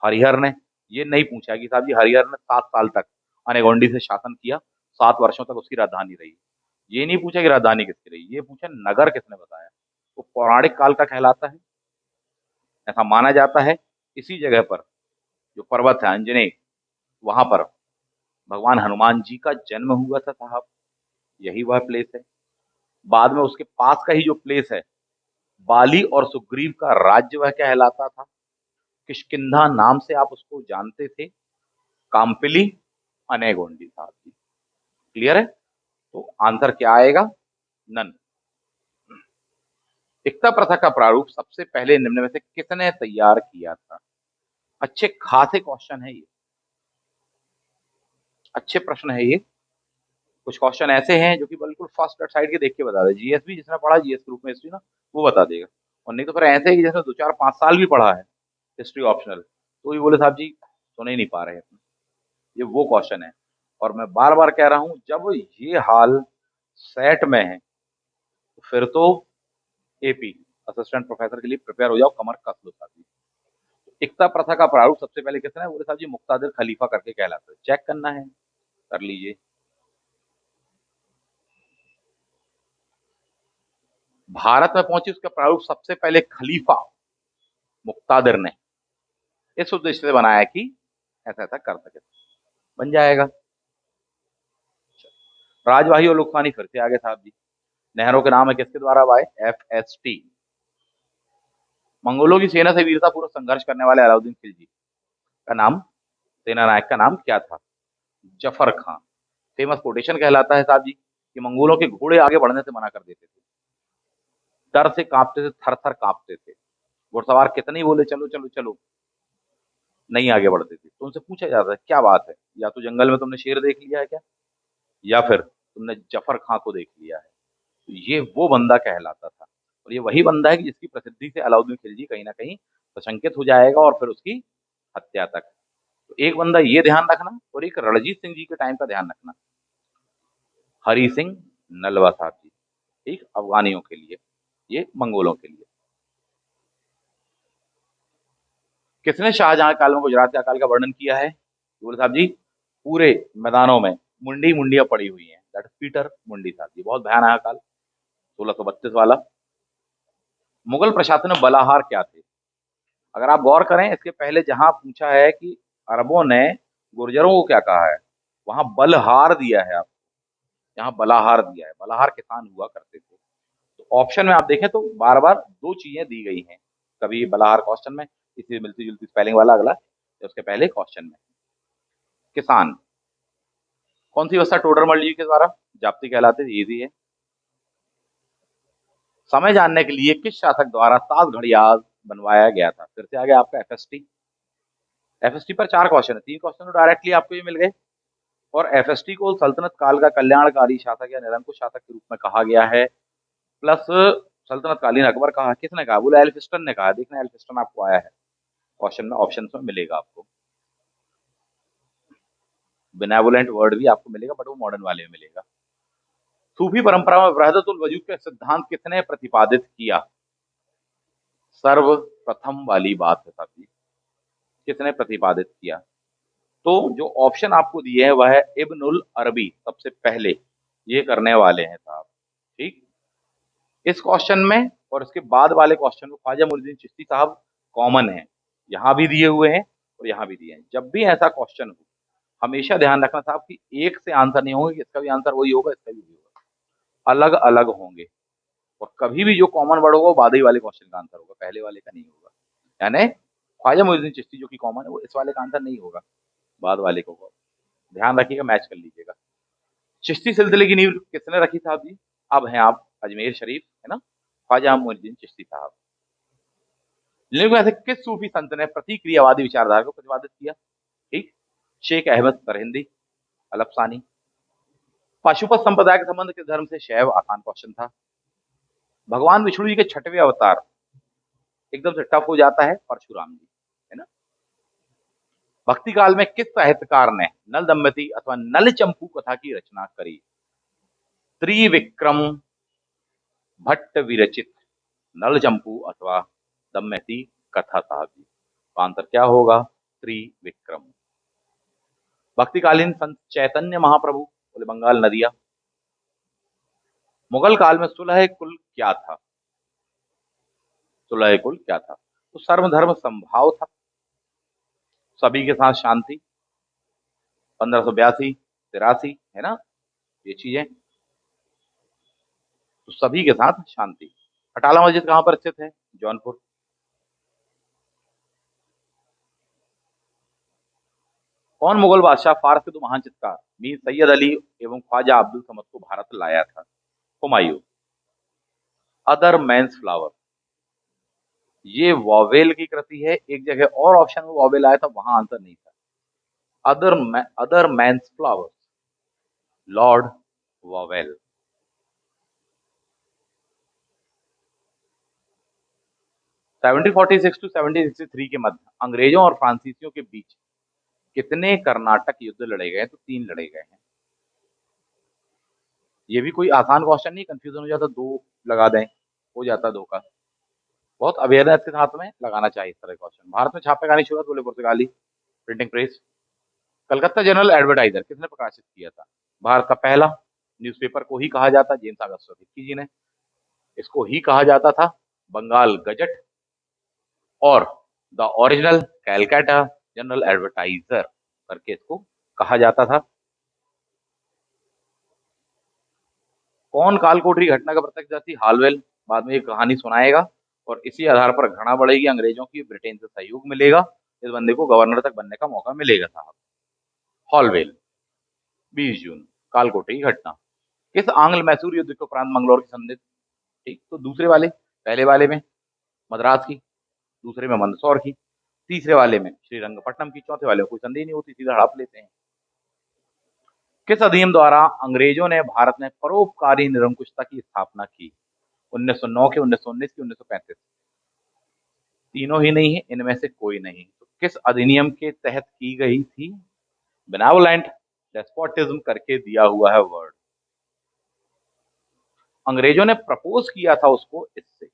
हरिहर ने। ये नहीं पूछा कि साहब जी हरिहर ने 7 साल तक अनेगोंडी से शासन किया, 7 वर्षों तक उसकी राजधानी रही। ये नहीं पूछा कि राजधानी किसकी रही, ये पूछा नगर किसने बताया। वो पौराणिक काल का कहलाता है। ऐसा माना जाता है इसी जगह पर जो पर्वत है अंजनेय, वहां पर भगवान हनुमान जी का जन्म हुआ था साहब। यही वह प्लेस है। बाद में उसके पास का ही जो प्लेस है, बाली और सुग्रीव का राज्य, वह कहलाता था किष्किंधा नाम से आप उसको जानते थे। काम्पिली, अनेगोंडी साहब जी। क्लियर है? तो आंसर क्या आएगा? नन। एकता प्रथा का प्रारूप सबसे पहले निम्न में से किसने तैयार किया था? अच्छे खासे क्वेश्चन है ये, अच्छे प्रश्न है ये। कुछ क्वेश्चन ऐसे हैं जो कि बिल्कुल फर्स्ट साइड के देख के बता दे। जीएस भी जिसने पढ़ा, जीएस ग्रुप में हिस्ट्री ना, वो बता देगा। और नहीं तो फिर ऐसे है कि जैसे 2 4 5 साल भी पढ़ा है हिस्ट्री ऑप्शनल, तो ये बोले साहब जी सुन ही नहीं पा रहे हैं। ये वो क्वेश्चन है। और मैं बार बार कह रहा हूं, जब ये हाल सेट में है तो फिर तो एपी असिस्टेंट प्रोफेसर के लिए प्रिपेयर हो जाओ, कमर कस लो साहब जी। इक्ता प्रथा का प्रारूप सबसे पहले किसने, बोले साहब जी मुक्तादिर खलीफा करके कहलाता है। चेक करना है, कर लीजिए। भारत में पहुंची उसका प्रारूप सबसे पहले खलीफा मुक्तादिर ने इस उद्देश्य से बनाया कि ऐसा ऐसा कर सके, बन जाएगा। राजवाही और लुकसानी फिर से आगे साहब जी। नहरों के नाम है किसके द्वारा वाय? FST। मंगोलों की सेना से वीरतापूर्वक संघर्ष करने वाले अलाउद्दीन खिलजी का नाम, सेना नायक का नाम क्या था? जफर खान। फेमस कोटेशन कहलाता है साहब जी कि मंगोलों के घोड़े आगे बढ़ने से मना कर देते थे, डर से कांपते थे, थर थर कांपते थे। घुड़सवार कितने ही बोले चलो चलो चलो, नहीं आगे बढ़ते थे। तो उनसे पूछा जाता है क्या बात है, या तो जंगल में तुमने शेर देख लिया है क्या, या फिर तुमने जफर खां को देख लिया है। तो ये वो बंदा कहलाता था। और ये वही बंदा है कि जिसकी प्रसिद्धि से अलाउद्दीन खिलजी कहीं ना कहीं सशंकित हो जाएगा और फिर उसकी हत्या तक। तो एक बंदा ये ध्यान रखना, और एक रणजीत सिंह जी के टाइम का ध्यान रखना। हरी सिंह नलवा साहब जी, ठीक, अफगानियों के लिए, ये मंगोलों के लिए। किसने शाहजहां काल में गुजरात के अकाल का वर्णन किया है? बोले साहब जी पूरे मैदानों में मुंडी मुंडियां पड़ी हुई हैं, दैट इज पीटर मुंडी साहब जी। बहुत भयानक अकाल 1632 वाला। मुगल प्रशासन में बलाहार क्या थे? अगर आप गौर करें, इसके पहले जहां पूछा है कि अरबों ने गुर्जरों को क्या कहा है, वहां बलहार दिया है। आप यहाँ बलाहार दिया है, बलाहार किसान हुआ करते थे। तो ऑप्शन में आप देखें तो बार बार दो चीजें दी गई हैं। कभी बलाहार क्वेश्चन में इसी मिलती जुलती स्पेलिंग वाला अगला, या उसके पहले क्वेश्चन में। किसान कौन सी व्यवस्था टोडरमल जी के द्वारा जाप्ती कहलाते थे? इजी है। समय जानने के लिए किस शासक द्वारा 7 घड़ियाल बनवाया गया था? फिर से आ गया आपका FST। FST पर 4 क्वेश्चन है, 3 क्वेश्चन तो डायरेक्टली आपको ये मिल गए। और FST को सल्तनत काल का कल्याणकारी शासक या निरंकुश शासक के रूप में कहा गया है। प्लस सल्तनत कालीन अकबर कहा, किसने कहा? बोले एल्फिस्टन ने कहा। देखना एल्फिस्टन आपको आया है क्वेश्चन में, ऑप्शन में मिलेगा आपको। बेनेवोलेंट वर्ड भी आपको मिलेगा, बट वो मॉडर्न वाले में मिलेगा। सूफी परंपरा में वहदतुल वजूद का सिद्धांत किसने प्रतिपादित किया? सर्वप्रथम वाली बात है साथी, किसने प्रतिपादित किया? तो जो ऑप्शन आपको दिए हैं वह है इब्नुल अरबी, सबसे पहले ये करने वाले हैं साहब। ठीक, इस क्वेश्चन में और इसके बाद वाले क्वेश्चन में ख्वाजा मुइनुद्दीन चिश्ती साहब कॉमन है। यहाँ भी दिए हुए हैं और यहाँ भी दिए हैं। जब भी ऐसा क्वेश्चन हो, हमेशा ध्यान रखना साहब कि एक से आंसर नहीं होगा कि इसका भी आंसर वही होगा, इसका भी वही होगा, अलग अलग होंगे। और कभी भी जो कॉमन वर्ड होगा वो बाद ही वाले क्वेश्चन का आंसर होगा, पहले वाले का नहीं होगा। यानी ख्वाजा मुइनुद्दीन चिश्ती जो कि कॉमन है, वो इस वाले का आंसर नहीं होगा, बाद वाले को होगा। ध्यान रखिएगा, मैच कर लीजिएगा। चिश्ती सिलसिले की नींव किसने रखी साहब जी? अब हैं आप अजमेर शरीफ, है ना, ख्वाजा मुइनुद्दीन चिश्ती साहब। निम्न में से किस सूफी संत ने प्रतिक्रियावादी विचारधारा को प्रतिपादित किया? ठीक, शेख अहमद सरहिंदी, अलफसानी। पाशुपत संप्रदाय के संबंध किस धर्म से? शैव, आसान क्वेश्चन था। भगवान विष्णु जी के छठवें अवतार एकदम से टफ हो जाता है परशुराम जी, है ना। भक्ति काल में किस साहित्यकार ने नल दमयंती अथवा नल चंपू कथा की रचना करी? त्रिविक्रम भट्ट विरचित नल चंपू अथवा दमयंती कथा साहब जी। तो आंसर क्या होगा? त्रिविक्रम। भक्तिकालीन संत चैतन्य महाप्रभु बोले बंगाल नदिया। मुगल काल में सुलह कुल क्या था? सुलह कुल क्या था? तो सर्वधर्म संभाव था, सभी के साथ शांति, 1582 तिरासी, है ना, ये चीजें। तो सभी के साथ शांति। अटाला मस्जिद कहां पर स्थित है? जौनपुर। कौन मुगल बादशाह फारस के दो महान चित्रकार मीर सैयद अली एवं ख्वाजा अब्दुल समद को भारत लाया था? हुमायूं। अदर मैंस फ्लावर, ये वॉवेल की कृति है, एक जगह और ऑप्शन में वॉवेल आया था, वहां आंसर नहीं था। Other men's flower, Lord Wavell. 1746 to 1763 के मध्य अंग्रेजों और फ्रांसीसियों के बीच कितने कर्नाटक युद्ध लड़े गए? तो 3 लड़े गए हैं। ये भी कोई आसान क्वेश्चन नहीं, कंफ्यूजन हो जाता, 2 लगा दें, हो जाता 2 का। बहुत अवेयरनेस के साथ में लगाना चाहिए इस तरह क्वेश्चन। भारत में छापेखानी शुरुआत बोले पुर्तगाली printing press. Calcutta general advertiser किसने प्रकाशित किया था? भारत का पहला न्यूज़पेपर को ही कहा जाता जेम्स ऑगस्टस हिक्की जी ने। इसको ही कहा जाता था बंगाल गजट और the original Calcutta general advertiser करके इसको कहा जाता था। कौन कालकोठरी घटना का प्रत्यक्षदर्शी? हालवेल बाद में ये कहानी सुनाएगा और इसी आधार पर घृणा बढ़ेगी अंग्रेजों की, ब्रिटेन से सहयोग मिलेगा, इस बंदे को गवर्नर तक बनने का मौका मिलेगा साहब। हॉलवेल 20 जून, कालकोठरी घटना। किस आंग्ल मैसूर युद्ध के उपरांत मंगलौर की संधि? ठीक, तो दूसरे वाले, पहले वाले में मद्रास की, दूसरे में मंदसौर की, तीसरे वाले में श्रीरंगपट्टनम की, चौथे वाले में कोई संधि नहीं होती, सीधा हड़प लेते हैं। किस अधिनियम द्वारा अंग्रेजों ने भारत में परोपकारी निरंकुशता की स्थापना की? 1909 के, 1919 की, 1935? तीनों ही नहीं है, इनमें से कोई नहीं। तो किस अधिनियम के तहत की गई थी? बेनावोलेंट डेस्पोटिज्म करके दिया हुआ है वर्ड। अंग्रेजों ने प्रपोज किया था उसको इससे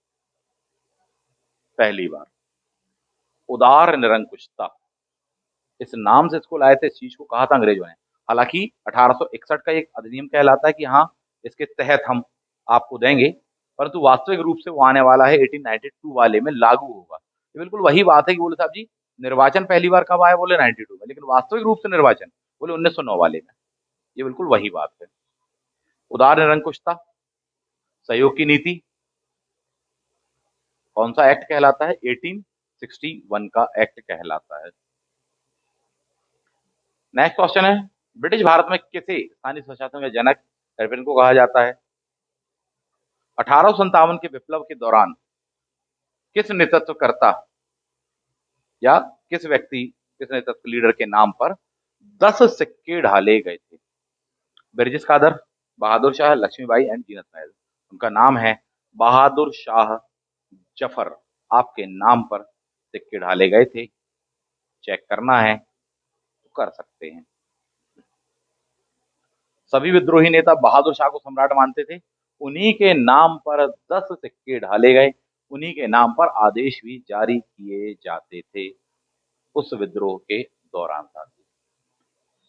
पहली बार, उदार निरंकुशता, इस नाम से इसको लाए थे, इस चीज को कहा था अंग्रेजों ने। हालांकि 1861 का एक अधिनियम कहलाता है कि हाँ इसके तहत हम आपको देंगे, परंतु वास्तविक रूप से वो आने वाला है 1892 वाले में लागू होगा। ये बिल्कुल वही बात है कि बोले साहब जी निर्वाचन पहली बार कब आया? बोले 92 में, लेकिन वास्तविक रूप से निर्वाचन बोले 1909 वाले में। ये बिल्कुल वही बात है। उदार निरंकुशता, सहयोग की नीति, कौन सा एक्ट कहलाता है? 1861 का एक्ट कहलाता है। नेक्स्ट क्वेश्चन है, ब्रिटिश भारत में किसे स्थानीय स्वशासन का जनक टर्पिन को कहा जाता है? 1857 के विप्लव के दौरान किस नेतृत्वकर्ता या किस व्यक्ति, किस नेतृत्व लीडर के नाम पर 10 सिक्के ढाले गए थे? ब्रिजेश कादर, बहादुर शाह, लक्ष्मीबाई एंड जीनत महल। उनका नाम है बहादुर शाह जफर। आपके नाम पर सिक्के ढाले गए थे, चेक करना है तो कर सकते हैं। सभी विद्रोही नेता बहादुर शाह को सम्राट मानते थे, उन्हीं के नाम पर 10 सिक्के ढाले गए, उन्हीं के नाम पर आदेश भी जारी किए जाते थे उस विद्रोह के दौरान था।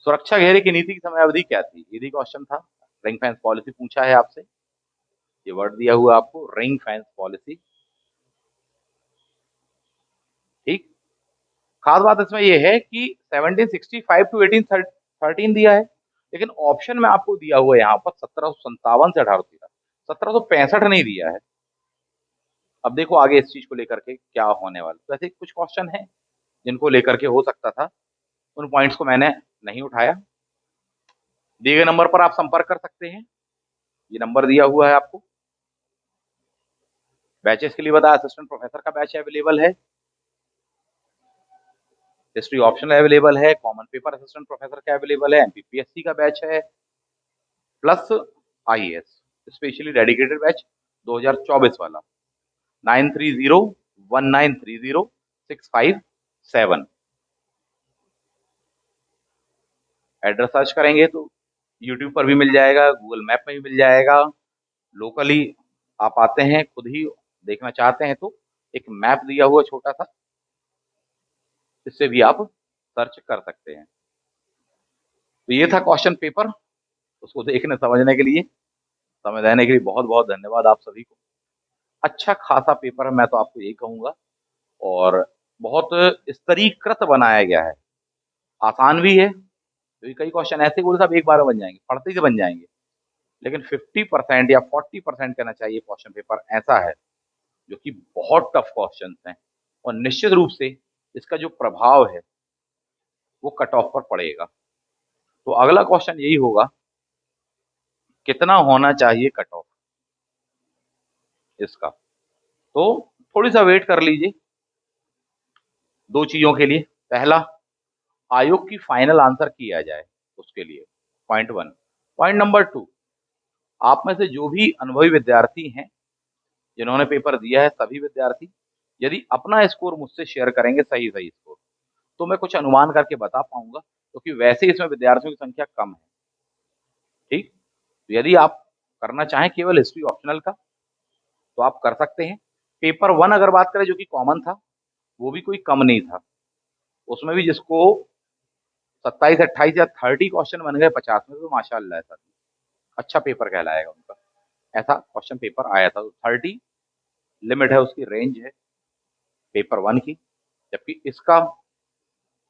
सुरक्षा घेरे की नीति की समयावधि क्या थी? ये भी क्वेश्चन था। रिंग फेंस पॉलिसी पूछा है आपसे, ये वर्ड दिया हुआ आपको, रिंग फेंस पॉलिसी। ठीक, खास बात इसमें यह है कि 1765 टू 1813 दिया है, लेकिन ऑप्शन में आपको दिया हुआ है यहाँ पर 1757 से 1813, 1765 नहीं दिया है। अब देखो आगे इस चीज को लेकर के क्या होने वाला। वैसे कुछ क्वेश्चन है जिनको लेकर के हो सकता था, उन पॉइंट्स को मैंने नहीं उठाया। दिए गए नंबर पर आप संपर्क कर सकते हैं, ये नंबर दिया हुआ है आपको। बैचेस के लिए बताया, असिस्टेंट प्रोफेसर का बैच अवेलेबल है, हिस्ट्री ऑप्शनल अवेलेबल है, कॉमन पेपर असिस्टेंट प्रोफेसर का अवेलेबल है, एमपीपीएससी का बैच है, plus IAS specially dedicated batch 2024 वाला 9301930657। एड्रेस सर्च करेंगे तो यूट्यूब पर भी मिल जाएगा, गूगल मैप में भी मिल जाएगा। लोकली आप आते हैं, खुद ही देखना चाहते हैं तो एक मैप दिया हुआ छोटा सा, इससे भी आप सर्च कर सकते हैं। तो ये था क्वेश्चन पेपर, उसको देखने समझने के लिए, समय देने के लिए बहुत बहुत धन्यवाद आप सभी को। अच्छा खासा पेपर है, मैं तो आपको यही कहूंगा, और बहुत स्तरीकृत बनाया गया है, आसान भी है, क्योंकि कई क्वेश्चन ऐसे बोले साहब एक बार में बन जाएंगे, पढ़ते ही बन जाएंगे, लेकिन 50% या 40% कहना चाहिए क्वेश्चन पेपर ऐसा है जो कि बहुत टफ क्वेश्चन हैं, और निश्चित रूप से इसका जो प्रभाव है वो कट ऑफ पर पड़ेगा। तो अगला क्वेश्चन यही होगा, कितना होना चाहिए कट ऑफ इसका। तो थोड़ी सा वेट कर लीजिए दो चीजों के लिए। पहला, आयोग की फाइनल आंसर किया जाए, उसके लिए पॉइंट 1। पॉइंट नंबर 2, आप में से जो भी अनुभवी विद्यार्थी हैं जिन्होंने पेपर दिया है, सभी विद्यार्थी यदि अपना स्कोर मुझसे शेयर करेंगे, सही सही स्कोर, तो मैं कुछ अनुमान करके बता पाऊंगा, क्योंकि वैसे इसमें विद्यार्थियों की संख्या कम है। ठीक, तो यदि आप करना चाहें केवल हिस्ट्री ऑप्शनल का तो आप कर सकते हैं। पेपर 1 अगर बात करें जो कि कॉमन था, वो भी कोई कम नहीं था, उसमें भी जिसको 27 28 या 30 क्वेश्चन बन गए 50 में, तो माशाल्लाह है सर, अच्छा पेपर कहलाएगा उनका। ऐसा क्वेश्चन पेपर आया था, तो 30 लिमिट है, उसकी रेंज है पेपर 1 की, जबकि इसका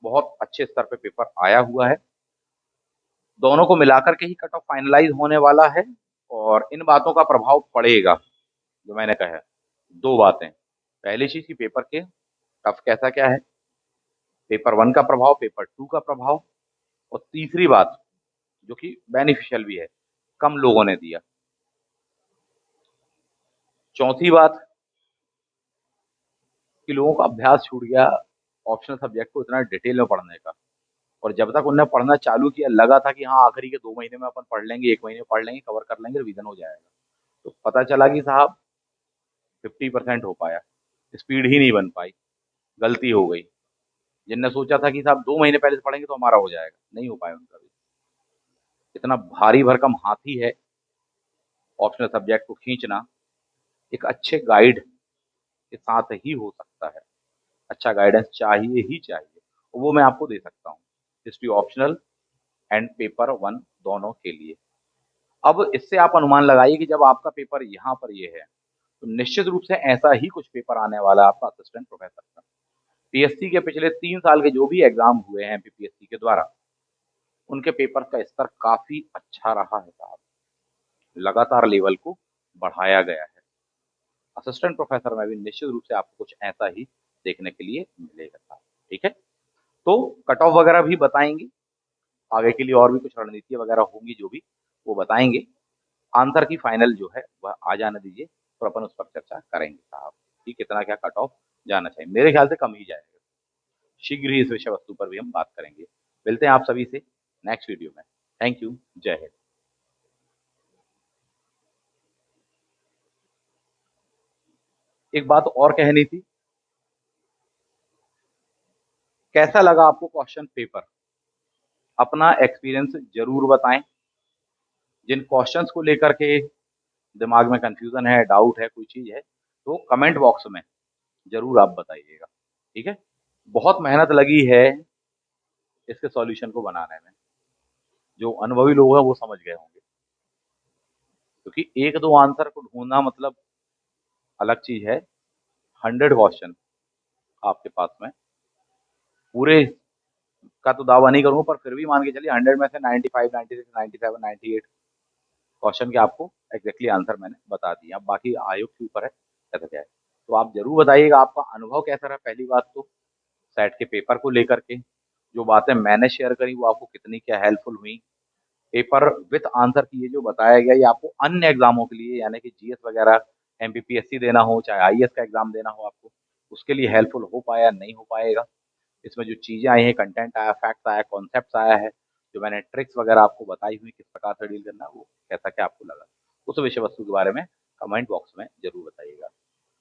बहुत अच्छे स्तर पे पेपर आया हुआ है। दोनों को मिलाकर के ही कट ऑफ फाइनलाइज होने वाला है, और इन बातों का प्रभाव पड़ेगा जो मैंने कहा है। दो बातें, पहली चीज की पेपर के टफ कैसा क्या है, पेपर 1 का प्रभाव, पेपर 2 का प्रभाव, और तीसरी बात जो कि बेनिफिशियल भी है, कम लोगों ने दिया। चौथी बात कि लोगों का अभ्यास छूट गया ऑप्शनल सब्जेक्ट को इतना डिटेल में पढ़ने का, और जब तक उन्होंने पढ़ना चालू किया लगा था कि हाँ आखिरी के 2 महीने में अपन पढ़ लेंगे, 1 महीने में पढ़ लेंगे, कवर कर लेंगे, रिवीजन हो जाएगा, तो पता चला कि साहब 50% हो पाया, स्पीड ही नहीं बन पाई, गलती हो गई। जिनने सोचा था कि साहब 2 महीने पहले से पढ़ेंगे तो हमारा हो जाएगा, नहीं हो पाया उनका भी। इतना भारी भरकम हाथी है ऑप्शनल सब्जेक्ट को खींचना, एक अच्छे गाइड के साथ ही हो सकता है। अच्छा गाइडेंस चाहिए ही चाहिए, वो मैं आपको दे सकता हूँ हिस्ट्री ऑप्शनल एंड पेपर 1 दोनों के लिए। अब इससे आप अनुमान लगाइए कि जब आपका पेपर यहाँ पर ये है, तो निश्चित रूप से ऐसा ही कुछ पेपर आने वाला है आपका असिस्टेंट प्रोफेसर का। पीएससी के पिछले 3 साल के जो भी एग्जाम हुए हैं एमपीपीएससी के द्वारा, उनके पेपर का स्तर काफी अच्छा रहा है साहब, लगातार लेवल को बढ़ाया गया है। असिस्टेंट प्रोफेसर में भी निश्चित रूप से आपको कुछ ऐसा ही देखने के लिए मिलेगा साहब। ठीक है, तो कट ऑफ वगैरह भी बताएंगे आगे के लिए, और भी कुछ रणनीति वगैरह होंगी जो भी वो बताएंगे। आंसर की फाइनल जो है वह आ जाने दीजिए, तो अपन उस पर चर्चा करेंगे साहब कि कितना क्या कट ऑफ जाना चाहिए। मेरे ख्याल से कम ही जाएगा, शीघ्र ही इस विषय वस्तु पर भी हम बात करेंगे। मिलते हैं आप सभी से नेक्स्ट वीडियो में। थैंक यू, जय हिंद। एक बात और कहनी थी, कैसा लगा आपको क्वेश्चन पेपर, अपना एक्सपीरियंस जरूर बताएं। जिन क्वेश्चंस को लेकर के दिमाग में कंफ्यूजन है, डाउट है, कोई चीज है, तो कमेंट बॉक्स में जरूर आप बताइएगा। ठीक है, बहुत मेहनत लगी है इसके सॉल्यूशन को बनाने में, जो अनुभवी लोग हैं वो समझ गए होंगे, क्योंकि एक दो आंसर को ढूंढना मतलब अलग चीज है, 100 क्वेश्चन आपके पास में, पूरे का तो दावा नहीं करूंगा, पर फिर भी मान के चलिए 100 में से 95 96 97 98 क्वेश्चन के आपको एग्जैक्टली आंसर मैंने बता दिया। अब बाकी आयोग के ऊपर है कैसा क्या है, तो आप जरूर बताइएगा आपका अनुभव कैसा रहा। पहली बात तो सेट के पेपर को लेकर के जो बातें मैंने शेयर करी वो आपको कितनी क्या हेल्पफुल हुई, पेपर विथ आंसर की ये जो बताया गया, ये आपको अन्य एग्जामों के लिए यानी कि जीएस वगैरह एमपीपीएससी देना हो, चाहे आईएएस का एग्जाम देना हो आपको, उसके लिए हेल्पफुल हो पाया नहीं हो पाएगा। इसमें जो चीजें आई हैं, कंटेंट आया, फैक्ट्स आया, कॉन्सेप्ट्स आया है, जो मैंने ट्रिक्स वगैरह आपको बताई हुई किस प्रकार से डील करना है, वो कैसा क्या आपको लगा, उस विषय वस्तु के बारे में कमेंट बॉक्स में ज़रूर बताइएगा।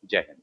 जय हिंद।